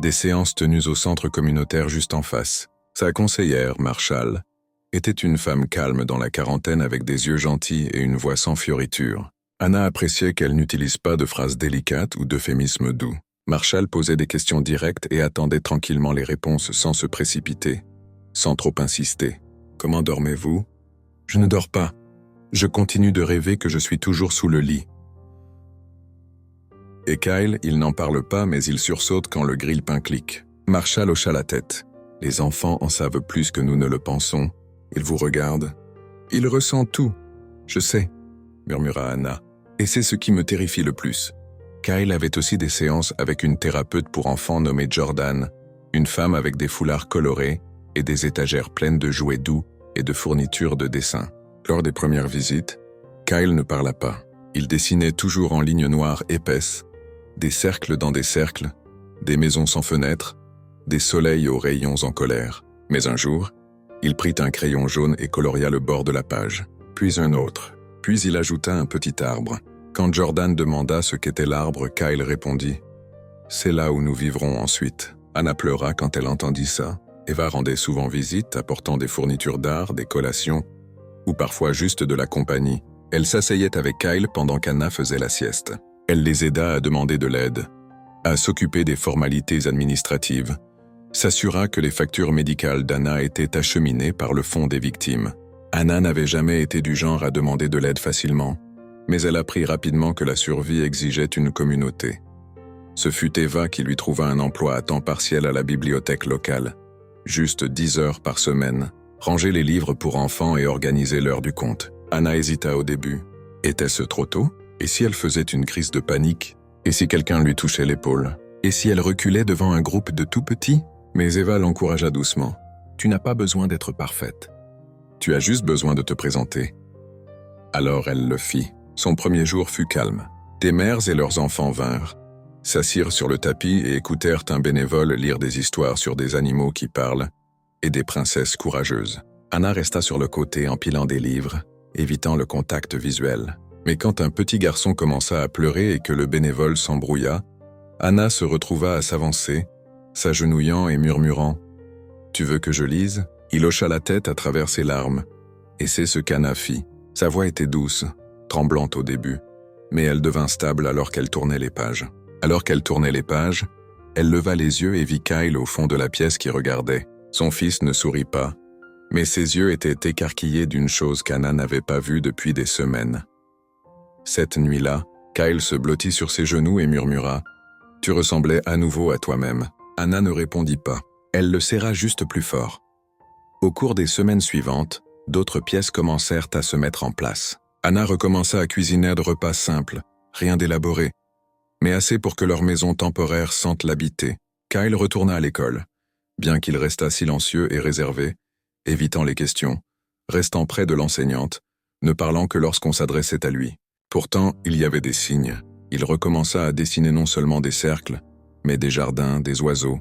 des séances tenues au centre communautaire juste en face. Sa conseillère, Marshall, était une femme calme dans la quarantaine avec des yeux gentils et une voix sans fioriture. Anna appréciait qu'elle n'utilise pas de phrases délicates ou d'euphémismes doux. Marshall posait des questions directes et attendait tranquillement les réponses sans se précipiter, sans trop insister. « Comment dormez-vous »« Je ne dors pas. Je continue de rêver que je suis toujours sous le lit. » Et Kyle, il n'en parle pas, mais il sursaute quand le grille-pain clique. Marshall hocha la tête. « Les enfants en savent plus que nous ne le pensons. Ils vous regardent. Ils ressentent tout. Je sais, » murmura Anna. « Et c'est ce qui me terrifie le plus. » Kyle avait aussi des séances avec une thérapeute pour enfants nommée Jordan, une femme avec des foulards colorés et des étagères pleines de jouets doux et de fournitures de dessin. Lors des premières visites, Kyle ne parla pas. Il dessinait toujours en lignes noires épaisses, des cercles dans des cercles, des maisons sans fenêtres, des soleils aux rayons en colère. Mais un jour, il prit un crayon jaune et coloria le bord de la page, puis un autre. Puis il ajouta un petit arbre. Quand Jordan demanda ce qu'était l'arbre, Kyle répondit « C'est là où nous vivrons ensuite ». Anna pleura quand elle entendit ça. Eva rendait souvent visite, apportant des fournitures d'art, des collations, ou parfois juste de la compagnie. Elle s'asseyait avec Kyle pendant qu'Anna faisait la sieste. Elle les aida à demander de l'aide, à s'occuper des formalités administratives, s'assura que les factures médicales d'Anna étaient acheminées par le fonds des victimes. Anna n'avait jamais été du genre à demander de l'aide facilement, mais elle apprit rapidement que la survie exigeait une communauté. Ce fut Eva qui lui trouva un emploi à temps partiel à la bibliothèque locale, juste 10 heures par semaine, ranger les livres pour enfants et organiser l'heure du compte. Anna hésita au début. Était-ce trop tôt? Et si elle faisait une crise de panique? Et si quelqu'un lui touchait l'épaule? Et si elle reculait devant un groupe de tout petits? Mais Eva l'encouragea doucement. Tu n'as pas besoin d'être parfaite. Tu as juste besoin de te présenter. Alors elle le fit. Son premier jour fut calme. Des mères et leurs enfants vinrent, s'assirent sur le tapis et écoutèrent un bénévole lire des histoires sur des animaux qui parlent et des princesses courageuses. Anna resta sur le côté empilant des livres, évitant le contact visuel. Mais quand un petit garçon commença à pleurer et que le bénévole s'embrouilla, Anna se retrouva à s'avancer, s'agenouillant et murmurant « Tu veux que je lise ?» Il hocha la tête à travers ses larmes, et c'est ce qu'Anna fit. Sa voix était douce, tremblante au début, mais elle devint stable alors qu'elle tournait les pages. Alors qu'elle tournait les pages, elle leva les yeux et vit Kyle au fond de la pièce qui regardait. Son fils ne sourit pas, mais ses yeux étaient écarquillés d'une chose qu'Anna n'avait pas vue depuis des semaines. Cette nuit-là, Kyle se blottit sur ses genoux et murmura « Tu ressemblais à nouveau à toi-même ». Anna ne répondit pas. Elle le serra juste plus fort. Au cours des semaines suivantes, d'autres pièces commencèrent à se mettre en place. Anna recommença à cuisiner de repas simples, rien d'élaboré, mais assez pour que leur maison temporaire sente l'habiter. Kyle retourna à l'école, bien qu'il restât silencieux et réservé, évitant les questions, restant près de l'enseignante, ne parlant que lorsqu'on s'adressait à lui. Pourtant, il y avait des signes. Il recommença à dessiner non seulement des cercles, mais des jardins, des oiseaux,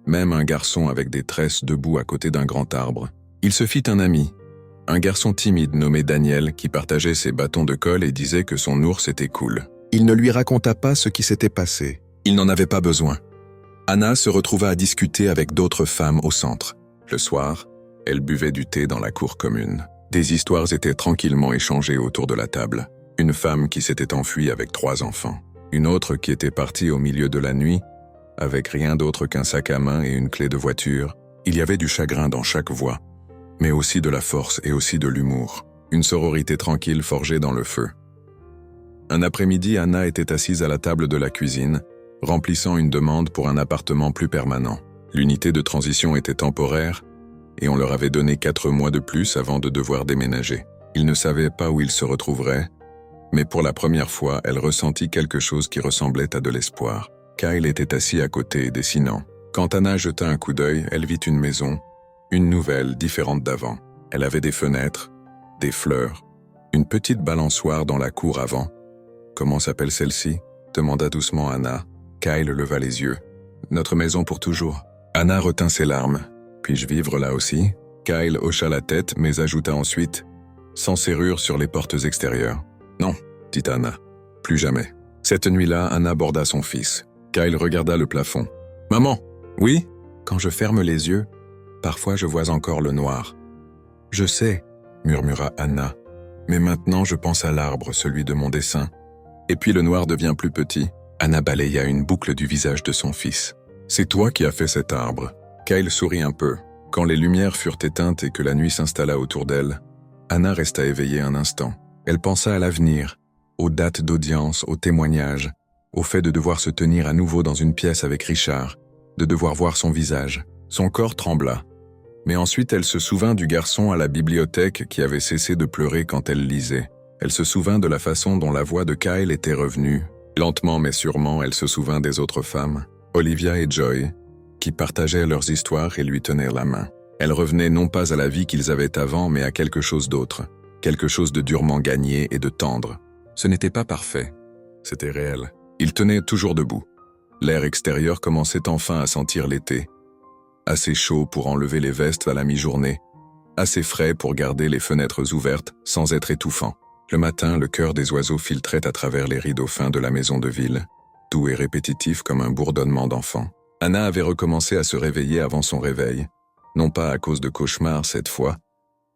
même un garçon avec des tresses debout à côté d'un grand arbre. Il se fit un ami, un garçon timide nommé Daniel qui partageait ses bâtons de colle et disait que son ours était cool. Il ne lui raconta pas ce qui s'était passé. Il n'en avait pas besoin. Anna se retrouva à discuter avec d'autres femmes au centre. Le soir, elle buvait du thé dans la cour commune. Des histoires étaient tranquillement échangées autour de la table. Une femme qui s'était enfuie avec 3 enfants. Une autre qui était partie au milieu de la nuit, avec rien d'autre qu'un sac à main et une clé de voiture. Il y avait du chagrin dans chaque voix, mais aussi de la force et aussi de l'humour. Une sororité tranquille forgée dans le feu. Un après-midi, Anna était assise à la table de la cuisine, remplissant une demande pour un appartement plus permanent. L'unité de transition était temporaire, et on leur avait donné 4 mois de plus avant de devoir déménager. Il ne savait pas où il se retrouverait, mais pour la première fois, elle ressentit quelque chose qui ressemblait à de l'espoir. Kyle était assis à côté, dessinant. Quand Anna jeta un coup d'œil, elle vit une maison, une nouvelle, différente d'avant. Elle avait des fenêtres, des fleurs, une petite balançoire dans la cour avant. « Comment s'appelle celle-ci » demanda doucement Anna. Kyle leva les yeux. « Notre maison pour toujours. » Anna retint ses larmes. « Puis-je vivre là aussi ?» Kyle hocha la tête, mais ajouta ensuite « Sans serrure sur les portes extérieures. » « Non, » dit Anna. « Plus jamais. » Cette nuit-là, Anna aborda son fils. Kyle regarda le plafond. « Maman !»« Oui ?» Quand je ferme les yeux, parfois je vois encore le noir. « Je sais, » murmura Anna. « Mais maintenant je pense à l'arbre, celui de mon dessin. Et puis le noir devient plus petit. » Anna balaya une boucle du visage de son fils. « C'est toi qui as fait cet arbre. » Kyle sourit un peu. Quand les lumières furent éteintes et que la nuit s'installa autour d'elle, Anna resta éveillée un instant. Elle pensa à l'avenir, aux dates d'audience, aux témoignages, au fait de devoir se tenir à nouveau dans une pièce avec Richard, de devoir voir son visage. Son corps trembla. Mais ensuite elle se souvint du garçon à la bibliothèque qui avait cessé de pleurer quand elle lisait. Elle se souvint de la façon dont la voix de Kyle était revenue. Lentement mais sûrement, elle se souvint des autres femmes, Olivia et Joy, qui partageaient leurs histoires et lui tenaient la main. Elle revenait non pas à la vie qu'ils avaient avant, mais à quelque chose d'autre. Quelque chose de durement gagné et de tendre. Ce n'était pas parfait. C'était réel. Il tenait toujours debout. L'air extérieur commençait enfin à sentir l'été. Assez chaud pour enlever les vestes à la mi-journée. Assez frais pour garder les fenêtres ouvertes sans être étouffant. Le matin, le chœur des oiseaux filtrait à travers les rideaux fins de la maison de ville, doux et répétitif comme un bourdonnement d'enfant. Anna avait recommencé à se réveiller avant son réveil, non pas à cause de cauchemars cette fois,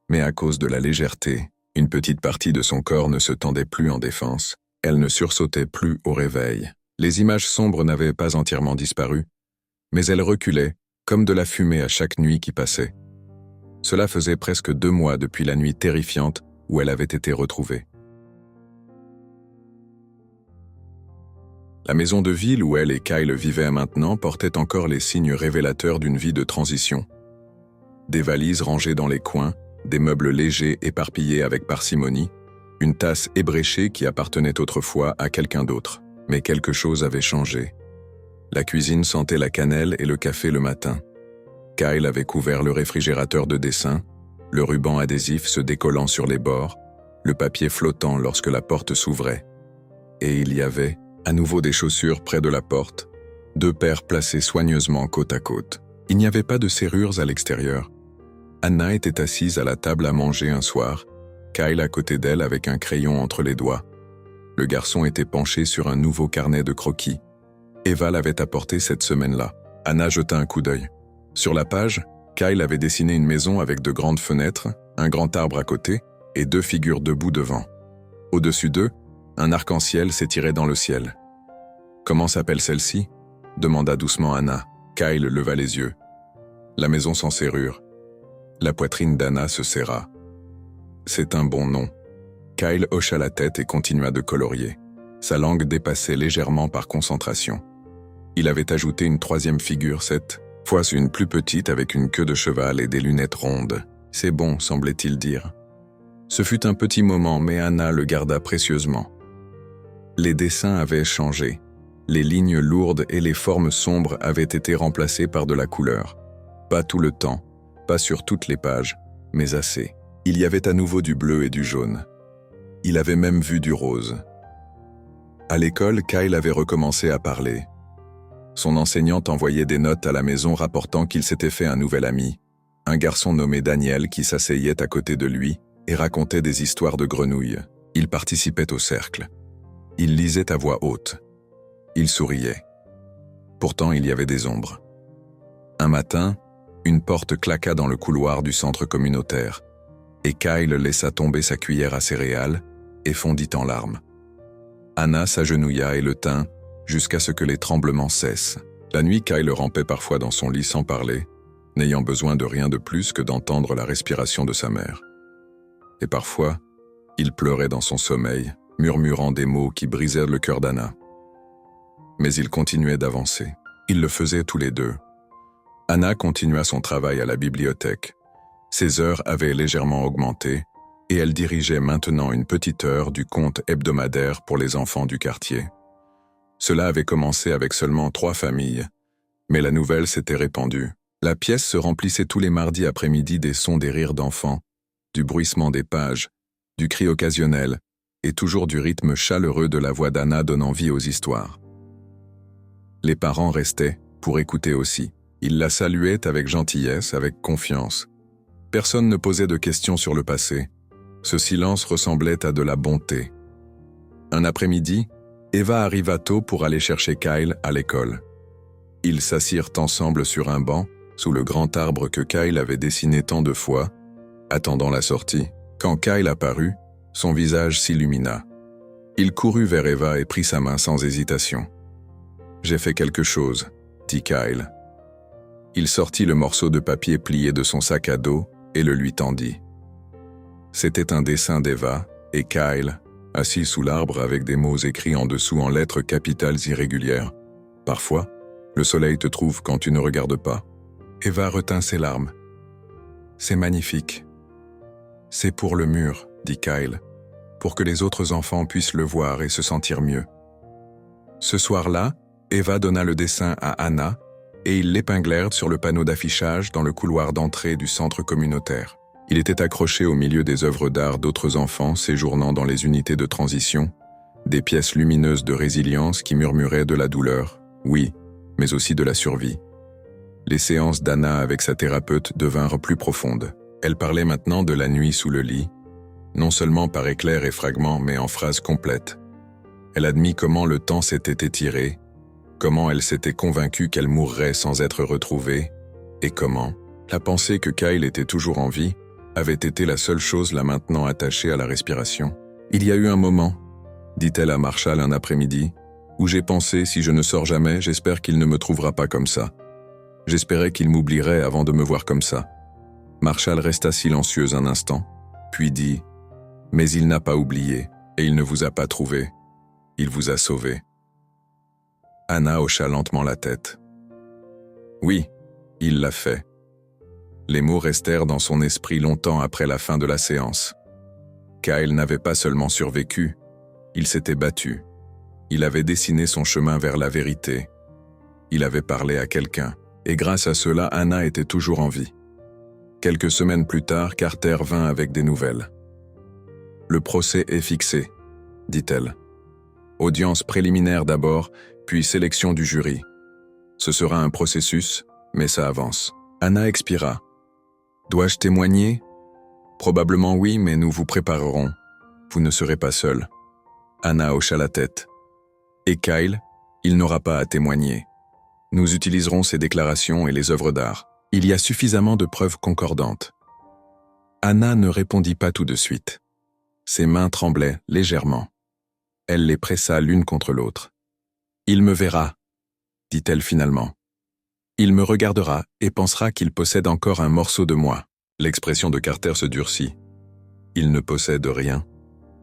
mais à cause de la légèreté. Une petite partie de son corps ne se tendait plus en défense. Elle ne sursautait plus au réveil. Les images sombres n'avaient pas entièrement disparu, mais elles reculaient, comme de la fumée à chaque nuit qui passait. Cela faisait presque 2 mois depuis la nuit terrifiante où elle avait été retrouvée. La maison de ville où elle et Kyle vivaient maintenant portait encore les signes révélateurs d'une vie de transition. Des valises rangées dans les coins, des meubles légers éparpillés avec parcimonie, une tasse ébréchée qui appartenait autrefois à quelqu'un d'autre. Mais quelque chose avait changé. La cuisine sentait la cannelle et le café le matin. Kyle avait couvert le réfrigérateur de dessin, le ruban adhésif se décollant sur les bords, le papier flottant lorsque la porte s'ouvrait. Et il y avait, à nouveau des chaussures près de la porte, 2 paires placées soigneusement côte à côte. Il n'y avait pas de serrures à l'extérieur. Anna était assise à la table à manger un soir, Kyle à côté d'elle avec un crayon entre les doigts. Le garçon était penché sur un nouveau carnet de croquis. Eva l'avait apporté cette semaine-là. Anna jeta un coup d'œil. Sur la page, Kyle avait dessiné une maison avec de grandes fenêtres, un grand arbre à côté et 2 figures debout devant. Au-dessus d'eux, un arc-en-ciel s'étirait dans le ciel. « Comment s'appelle celle-ci » demanda doucement Anna. Kyle leva les yeux. « La maison sans serrure. » La poitrine d'Anna se serra. « C'est un bon nom. » Kyle hocha la tête et continua de colorier. Sa langue dépassait légèrement par concentration. Il avait ajouté une 3e figure, cette fois une plus petite avec une queue de cheval et des lunettes rondes. « C'est bon, semblait-il dire. » Ce fut un petit moment, mais Anna le garda précieusement. Les dessins avaient changé. Les lignes lourdes et les formes sombres avaient été remplacées par de la couleur. Pas tout le temps, pas sur toutes les pages, mais assez. Il y avait à nouveau du bleu et du jaune. Il avait même vu du rose. À l'école, Kyle avait recommencé à parler. Son enseignante envoyait des notes à la maison rapportant qu'il s'était fait un nouvel ami, un garçon nommé Daniel qui s'asseyait à côté de lui et racontait des histoires de grenouilles. Il participait au cercle. Il lisait à voix haute. Il souriait. Pourtant, il y avait des ombres. Un matin, une porte claqua dans le couloir du centre communautaire, et Kyle laissa tomber sa cuillère à céréales et fondit en larmes. Anna s'agenouilla et le tint jusqu'à ce que les tremblements cessent. La nuit, Kyle rampait parfois dans son lit sans parler, n'ayant besoin de rien de plus que d'entendre la respiration de sa mère. Et parfois, il pleurait dans son sommeil, murmurant des mots qui brisaient le cœur d'Anna. Mais ils continuaient d'avancer. Ils le faisaient tous les deux. Anna continua son travail à la bibliothèque. Ses heures avaient légèrement augmenté, et elle dirigeait maintenant une petite heure du conte hebdomadaire pour les enfants du quartier. Cela avait commencé avec seulement 3 familles, mais la nouvelle s'était répandue. La pièce se remplissait tous les mardis après-midi des sons des rires d'enfants, du bruissement des pages, du cri occasionnel, et toujours du rythme chaleureux de la voix d'Anna donnant vie aux histoires. Les parents restaient pour écouter aussi. Ils la saluaient avec gentillesse, avec confiance. Personne ne posait de questions sur le passé. Ce silence ressemblait à de la bonté. Un après-midi, Eva arriva tôt pour aller chercher Kyle à l'école. Ils s'assirent ensemble sur un banc, sous le grand arbre que Kyle avait dessiné tant de fois, attendant la sortie. Quand Kyle apparut, son visage s'illumina. Il courut vers Eva et prit sa main sans hésitation. « J'ai fait quelque chose », dit Kyle. Il sortit le morceau de papier plié de son sac à dos et le lui tendit. C'était un dessin d'Eva, et Kyle, assis sous l'arbre avec des mots écrits en dessous en lettres capitales irrégulières. « Parfois, le soleil te trouve quand tu ne regardes pas. » Eva retint ses larmes. « C'est magnifique. »« C'est pour le mur, » dit Kyle, « pour que les autres enfants puissent le voir et se sentir mieux. » Ce soir-là, Eva donna le dessin à Anna et ils l'épinglèrent sur le panneau d'affichage dans le couloir d'entrée du centre communautaire. Il était accroché au milieu des œuvres d'art d'autres enfants séjournant dans les unités de transition, des pièces lumineuses de résilience qui murmuraient de la douleur, oui, mais aussi de la survie. Les séances d'Anna avec sa thérapeute devinrent plus profondes. Elle parlait maintenant de la nuit sous le lit, non seulement par éclairs et fragments, mais en phrases complètes. Elle admit comment le temps s'était étiré, comment elle s'était convaincue qu'elle mourrait sans être retrouvée, et comment la pensée que Kyle était toujours en vie avait été la seule chose la maintenant attachée à la respiration. « Il y a eu un moment, » dit-elle à Marshall un après-midi, « où j'ai pensé, si je ne sors jamais, j'espère qu'il ne me trouvera pas comme ça. J'espérais qu'il m'oublierait avant de me voir comme ça. » Marshall resta silencieuse un instant, puis dit « Mais il n'a pas oublié, et il ne vous a pas trouvé. Il vous a sauvé. » Anna hocha lentement la tête. « Oui, il l'a fait. » Les mots restèrent dans son esprit longtemps après la fin de la séance. Kyle n'avait pas seulement survécu, il s'était battu. Il avait dessiné son chemin vers la vérité. Il avait parlé à quelqu'un, et grâce à cela, Anna était toujours en vie. Quelques semaines plus tard, Carter vint avec des nouvelles. « Le procès est fixé, » dit-elle. « Audience préliminaire d'abord, puis sélection du jury. Ce sera un processus, mais ça avance. » Anna expira. « Dois-je témoigner ? Probablement oui, mais nous vous préparerons. Vous ne serez pas seul. » Anna hocha la tête. « Et Kyle, il n'aura pas à témoigner. Nous utiliserons ses déclarations et les œuvres d'art. Il y a suffisamment de preuves concordantes. » Anna ne répondit pas tout de suite. Ses mains tremblaient légèrement. Elle les pressa l'une contre l'autre. « Il me verra, » dit-elle finalement. « Il me regardera et pensera qu'il possède encore un morceau de moi. » L'expression de Carter se durcit. « Il ne possède rien. »«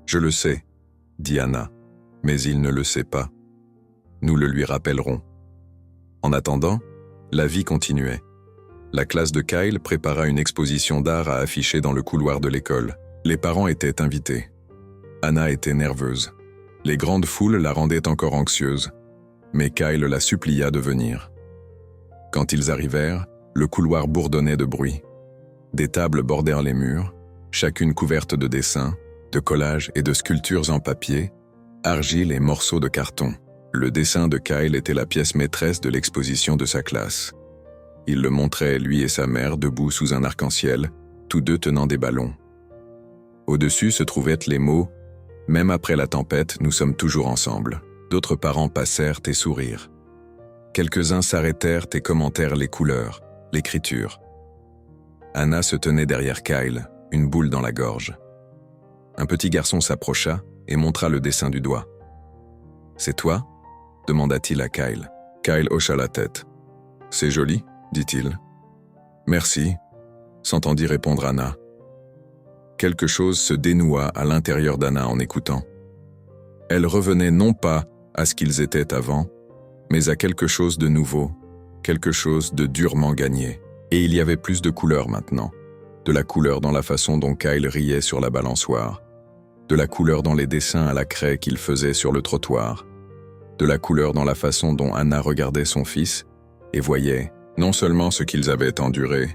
Je le sais, » dit Anna, « mais il ne le sait pas. Nous le lui rappellerons. » En attendant, la vie continuait. La classe de Kyle prépara une exposition d'art à afficher dans le couloir de l'école. Les parents étaient invités. Anna était nerveuse. Les grandes foules la rendaient encore anxieuse, mais Kyle la supplia de venir. Quand ils arrivèrent, le couloir bourdonnait de bruit. Des tables bordèrent les murs, chacune couverte de dessins, de collages et de sculptures en papier, argile et morceaux de carton. Le dessin de Kyle était la pièce maîtresse de l'exposition de sa classe. Il le montrait, lui et sa mère, debout sous un arc-en-ciel, tous deux tenant des ballons. Au-dessus se trouvaient les mots « Même après la tempête, nous sommes toujours ensemble ». D'autres parents passèrent et sourirent. Quelques-uns s'arrêtèrent et commentèrent les couleurs, l'écriture. Anna se tenait derrière Kyle, une boule dans la gorge. Un petit garçon s'approcha et montra le dessin du doigt. « C'est toi ?» demanda-t-il à Kyle. Kyle hocha la tête. « C'est joli ?» dit-il. « Merci » s'entendit répondre Anna. Quelque chose se dénoua à l'intérieur d'Anna en écoutant. Elle revenait non pas à ce qu'ils étaient avant, mais à quelque chose de nouveau, quelque chose de durement gagné. Et il y avait plus de couleurs maintenant, de la couleur dans la façon dont Kyle riait sur la balançoire, de la couleur dans les dessins à la craie qu'il faisait sur le trottoir, de la couleur dans la façon dont Anna regardait son fils et voyait non seulement ce qu'ils avaient enduré,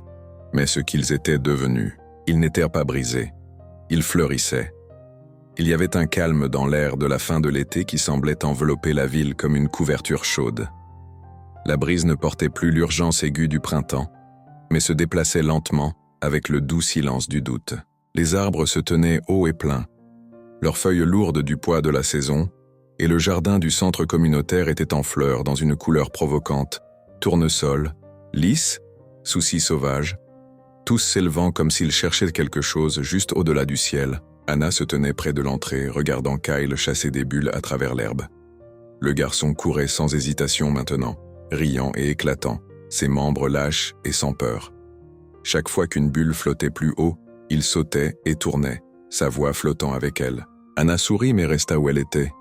mais ce qu'ils étaient devenus. Ils n'étaient pas brisés, ils fleurissaient. Il y avait un calme dans l'air de la fin de l'été qui semblait envelopper la ville comme une couverture chaude. La brise ne portait plus l'urgence aiguë du printemps, mais se déplaçait lentement avec le doux silence du doute. Les arbres se tenaient hauts et pleins, leurs feuilles lourdes du poids de la saison, et le jardin du centre communautaire était en fleurs dans une couleur provocante, tournesol, lys, soucis sauvages, tous s'élevant comme s'ils cherchaient quelque chose juste au-delà du ciel. Anna se tenait près de l'entrée, regardant Kyle chasser des bulles à travers l'herbe. Le garçon courait sans hésitation maintenant, riant et éclatant, ses membres lâches et sans peur. Chaque fois qu'une bulle flottait plus haut, il sautait et tournait, sa voix flottant avec elle. Anna sourit mais resta où elle était,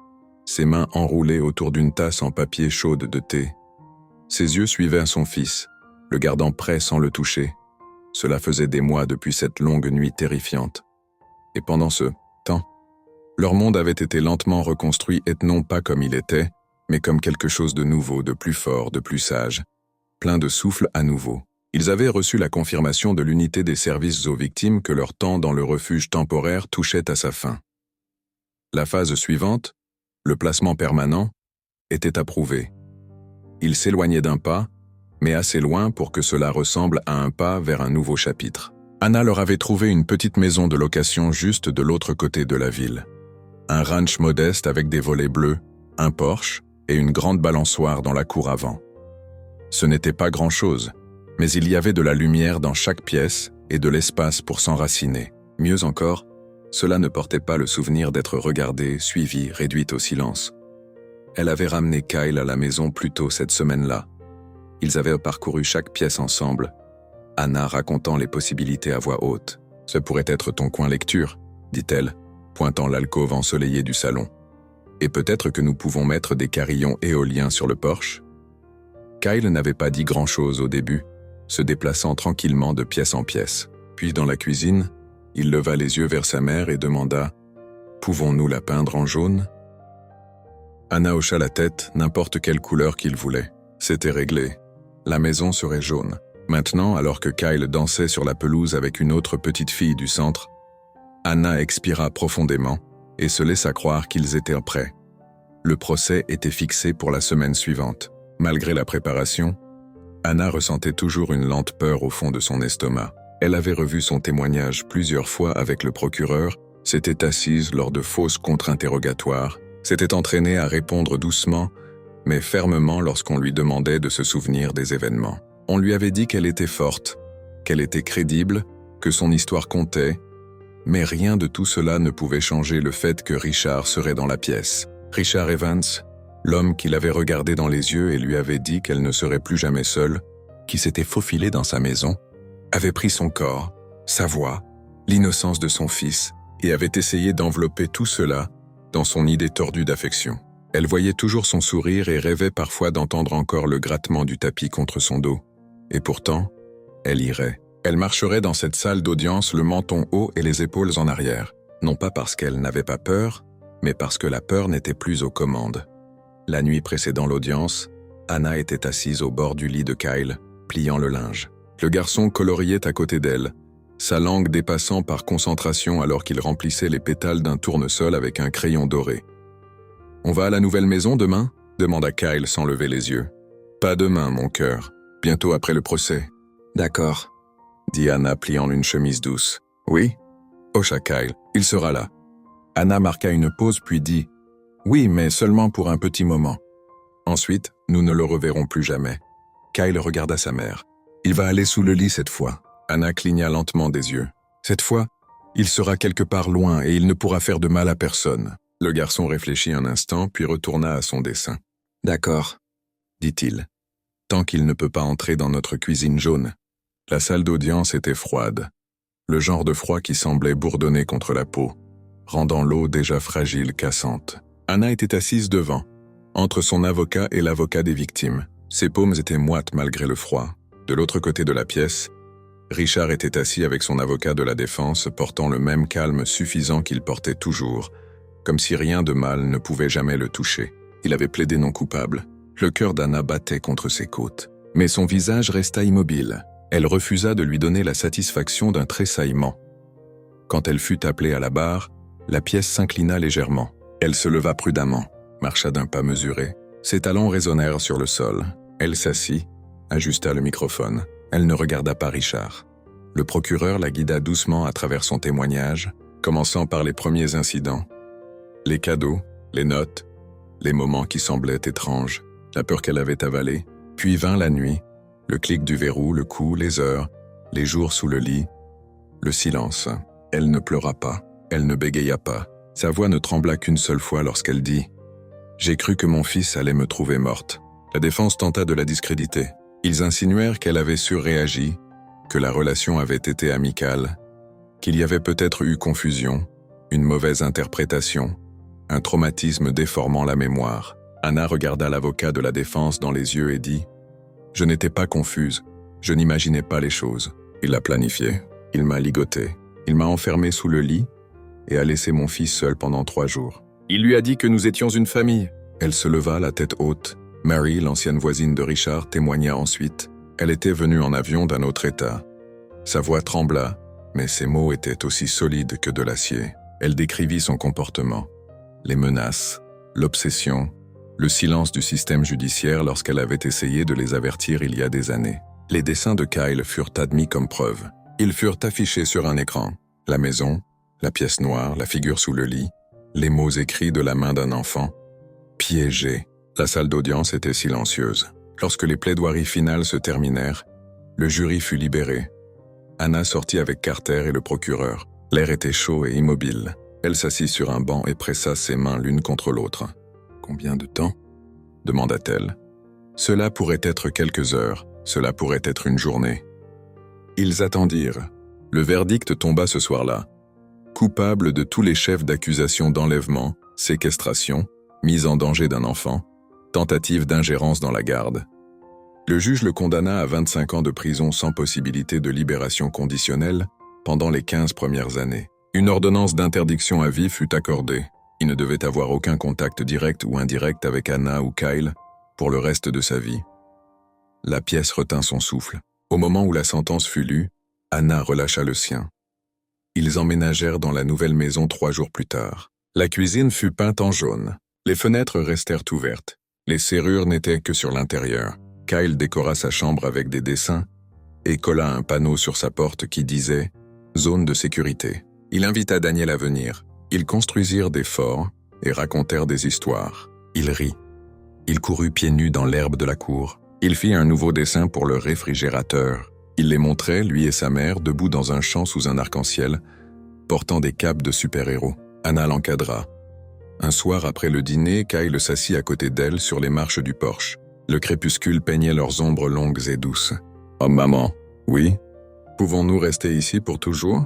ses mains enroulées autour d'une tasse en papier chaude de thé. Ses yeux suivaient son fils, le gardant prêt sans le toucher. Cela faisait des mois depuis cette longue nuit terrifiante. Et pendant ce temps, leur monde avait été lentement reconstruit et non pas comme il était, mais comme quelque chose de nouveau, de plus fort, de plus sage, plein de souffle à nouveau. Ils avaient reçu la confirmation de l'unité des services aux victimes que leur temps dans le refuge temporaire touchait à sa fin. La phase suivante, le placement permanent, était approuvé. Ils s'éloignaient d'un pas, mais assez loin pour que cela ressemble à un pas vers un nouveau chapitre. Anna leur avait trouvé une petite maison de location juste de l'autre côté de la ville. Un ranch modeste avec des volets bleus, un Porsche et une grande balançoire dans la cour avant. Ce n'était pas grand-chose, mais il y avait de la lumière dans chaque pièce et de l'espace pour s'enraciner. Mieux encore, cela ne portait pas le souvenir d'être regardée, suivie, réduite au silence. Elle avait ramené Kyle à la maison plus tôt cette semaine-là. Ils avaient parcouru chaque pièce ensemble, Anna racontant les possibilités à voix haute. « Ce pourrait être ton coin lecture », dit-elle, pointant l'alcôve ensoleillée du salon. « Et peut-être que nous pouvons mettre des carillons éoliens sur le porche ?» Kyle n'avait pas dit grand-chose au début, se déplaçant tranquillement de pièce en pièce. Puis dans la cuisine, il leva les yeux vers sa mère et demanda « Pouvons-nous la peindre en jaune ?» Anna hocha la tête, n'importe quelle couleur qu'il voulait. C'était réglé. La maison serait jaune. Maintenant, alors que Kyle dansait sur la pelouse avec une autre petite fille du centre, Anna expira profondément et se laissa croire qu'ils étaient prêts. Le procès était fixé pour la semaine suivante. Malgré la préparation, Anna ressentait toujours une lente peur au fond de son estomac. Elle avait revu son témoignage plusieurs fois avec le procureur, s'était assise lors de fausses contre-interrogatoires, s'était entraînée à répondre doucement, mais fermement lorsqu'on lui demandait de se souvenir des événements. On lui avait dit qu'elle était forte, qu'elle était crédible, que son histoire comptait, mais rien de tout cela ne pouvait changer le fait que Richard serait dans la pièce. Richard Evans, l'homme qui l'avait regardé dans les yeux et lui avait dit qu'elle ne serait plus jamais seule, qui s'était faufilé dans sa maison, avait pris son corps, sa voix, l'innocence de son fils, et avait essayé d'envelopper tout cela dans son idée tordue d'affection. Elle voyait toujours son sourire et rêvait parfois d'entendre encore le grattement du tapis contre son dos. Et pourtant, elle irait. Elle marcherait dans cette salle d'audience le menton haut et les épaules en arrière, non pas parce qu'elle n'avait pas peur, mais parce que la peur n'était plus aux commandes. La nuit précédant l'audience, Anna était assise au bord du lit de Kyle, pliant le linge. Le garçon coloriait à côté d'elle, sa langue dépassant par concentration alors qu'il remplissait les pétales d'un tournesol avec un crayon doré. « On va à la nouvelle maison demain ?» demanda Kyle sans lever les yeux. « Pas demain, mon cœur. Bientôt après le procès. »« D'accord, » dit Anna pliant une chemise douce. « Oui ?» hocha Kyle. « Il sera là. » Anna marqua une pause puis dit « Oui, mais seulement pour un petit moment. Ensuite, nous ne le reverrons plus jamais. » Kyle regarda sa mère. « Il va aller sous le lit cette fois. » Anna cligna lentement des yeux. « Cette fois, il sera quelque part loin et il ne pourra faire de mal à personne. » Le garçon réfléchit un instant, puis retourna à son dessin. « D'accord, » dit-il. « Tant qu'il ne peut pas entrer dans notre cuisine jaune. » La salle d'audience était froide. Le genre de froid qui semblait bourdonner contre la peau, rendant l'eau déjà fragile cassante. Anna était assise devant, entre son avocat et l'avocat des victimes. Ses paumes étaient moites malgré le froid. De l'autre côté de la pièce, Richard était assis avec son avocat de la défense, portant le même calme suffisant qu'il portait toujours, comme si rien de mal ne pouvait jamais le toucher. Il avait plaidé non coupable. Le cœur d'Anna battait contre ses côtes. Mais son visage resta immobile. Elle refusa de lui donner la satisfaction d'un tressaillement. Quand elle fut appelée à la barre, la pièce s'inclina légèrement. Elle se leva prudemment, marcha d'un pas mesuré. Ses talons résonnèrent sur le sol. Elle s'assit, ajusta le microphone. Elle ne regarda pas Richard. Le procureur la guida doucement à travers son témoignage, commençant par les premiers incidents. Les cadeaux, les notes, les moments qui semblaient étranges, la peur qu'elle avait avalée, puis vint la nuit, le clic du verrou, le coup, les heures, les jours sous le lit, le silence. Elle ne pleura pas, elle ne bégaya pas. Sa voix ne trembla qu'une seule fois lorsqu'elle dit « J'ai cru que mon fils allait me trouver morte ». La défense tenta de la discréditer. Ils insinuèrent qu'elle avait surréagi, que la relation avait été amicale, qu'il y avait peut-être eu confusion, une mauvaise interprétation, un traumatisme déformant la mémoire. Anna regarda l'avocat de la défense dans les yeux et dit « Je n'étais pas confuse, je n'imaginais pas les choses. Il l'a planifié, il m'a ligoté, il m'a enfermé sous le lit et a laissé mon fils seul pendant 3 jours. Il lui a dit que nous étions une famille. » Elle se leva, la tête haute. Mary, l'ancienne voisine de Richard, témoigna ensuite. Elle était venue en avion d'un autre État. Sa voix trembla, mais ses mots étaient aussi solides que de l'acier. Elle décrivit son comportement, les menaces, l'obsession, le silence du système judiciaire lorsqu'elle avait essayé de les avertir il y a des années. Les dessins de Kyle furent admis comme preuve. Ils furent affichés sur un écran. La maison, la pièce noire, la figure sous le lit, les mots écrits de la main d'un enfant. Piégé. La salle d'audience était silencieuse. Lorsque les plaidoiries finales se terminèrent, le jury fut libéré. Anna sortit avec Carter et le procureur. L'air était chaud et immobile. Elle s'assit sur un banc et pressa ses mains l'une contre l'autre. « Combien de temps ?» demanda-t-elle. « Cela pourrait être quelques heures, cela pourrait être une journée. » Ils attendirent. Le verdict tomba ce soir-là. Coupable de tous les chefs d'accusation d'enlèvement, séquestration, mise en danger d'un enfant, tentative d'ingérence dans la garde. Le juge le condamna à 25 ans de prison sans possibilité de libération conditionnelle pendant les 15 premières années. Une ordonnance d'interdiction à vie fut accordée. Il ne devait avoir aucun contact direct ou indirect avec Anna ou Kyle pour le reste de sa vie. La pièce retint son souffle. Au moment où la sentence fut lue, Anna relâcha le sien. Ils emménagèrent dans la nouvelle maison 3 jours plus tard. La cuisine fut peinte en jaune. Les fenêtres restèrent ouvertes. Les serrures n'étaient que sur l'intérieur. Kyle décora sa chambre avec des dessins et colla un panneau sur sa porte qui disait « Zone de sécurité ». Il invita Daniel à venir. Ils construisirent des forts et racontèrent des histoires. Il rit. Il courut pieds nus dans l'herbe de la cour. Il fit un nouveau dessin pour le réfrigérateur. Il les montrait, lui et sa mère, debout dans un champ sous un arc-en-ciel, portant des capes de super-héros. Anna l'encadra. Un soir après le dîner, Kyle s'assit à côté d'elle sur les marches du porche. Le crépuscule peignait leurs ombres longues et douces. « Oh maman, oui? Pouvons-nous rester ici pour toujours ?»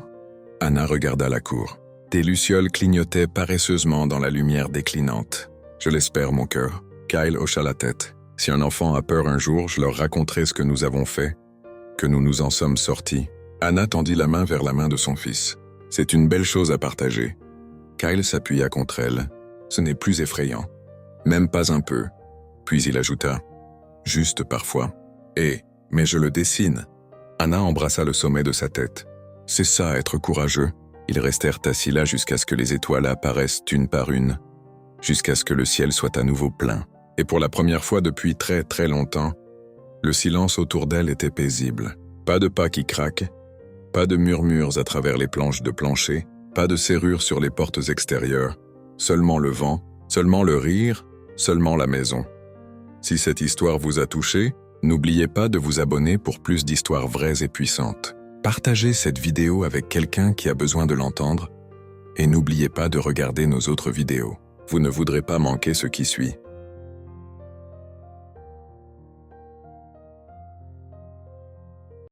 Anna regarda la cour. Des lucioles clignotaient paresseusement dans la lumière déclinante. « Je l'espère, mon cœur. » Kyle hocha la tête. « Si un enfant a peur un jour, je leur raconterai ce que nous avons fait, que nous nous en sommes sortis. » Anna tendit la main vers la main de son fils. « C'est une belle chose à partager. » Kyle s'appuya contre elle. « Ce n'est plus effrayant. Même pas un peu. » Puis il ajouta « Juste parfois. »« mais je le dessine. » Anna embrassa le sommet de sa tête. « C'est ça, être courageux. » Ils restèrent assis là jusqu'à ce que les étoiles apparaissent une par une, jusqu'à ce que le ciel soit à nouveau plein. Et pour la première fois depuis très très longtemps, le silence autour d'elle était paisible. Pas de pas qui craquent, pas de murmures à travers les planches de plancher, pas de serrures sur les portes extérieures, seulement le vent, seulement le rire, seulement la maison. Si cette histoire vous a touché, n'oubliez pas de vous abonner pour plus d'histoires vraies et puissantes. Partagez cette vidéo avec quelqu'un qui a besoin de l'entendre et n'oubliez pas de regarder nos autres vidéos. Vous ne voudrez pas manquer ce qui suit.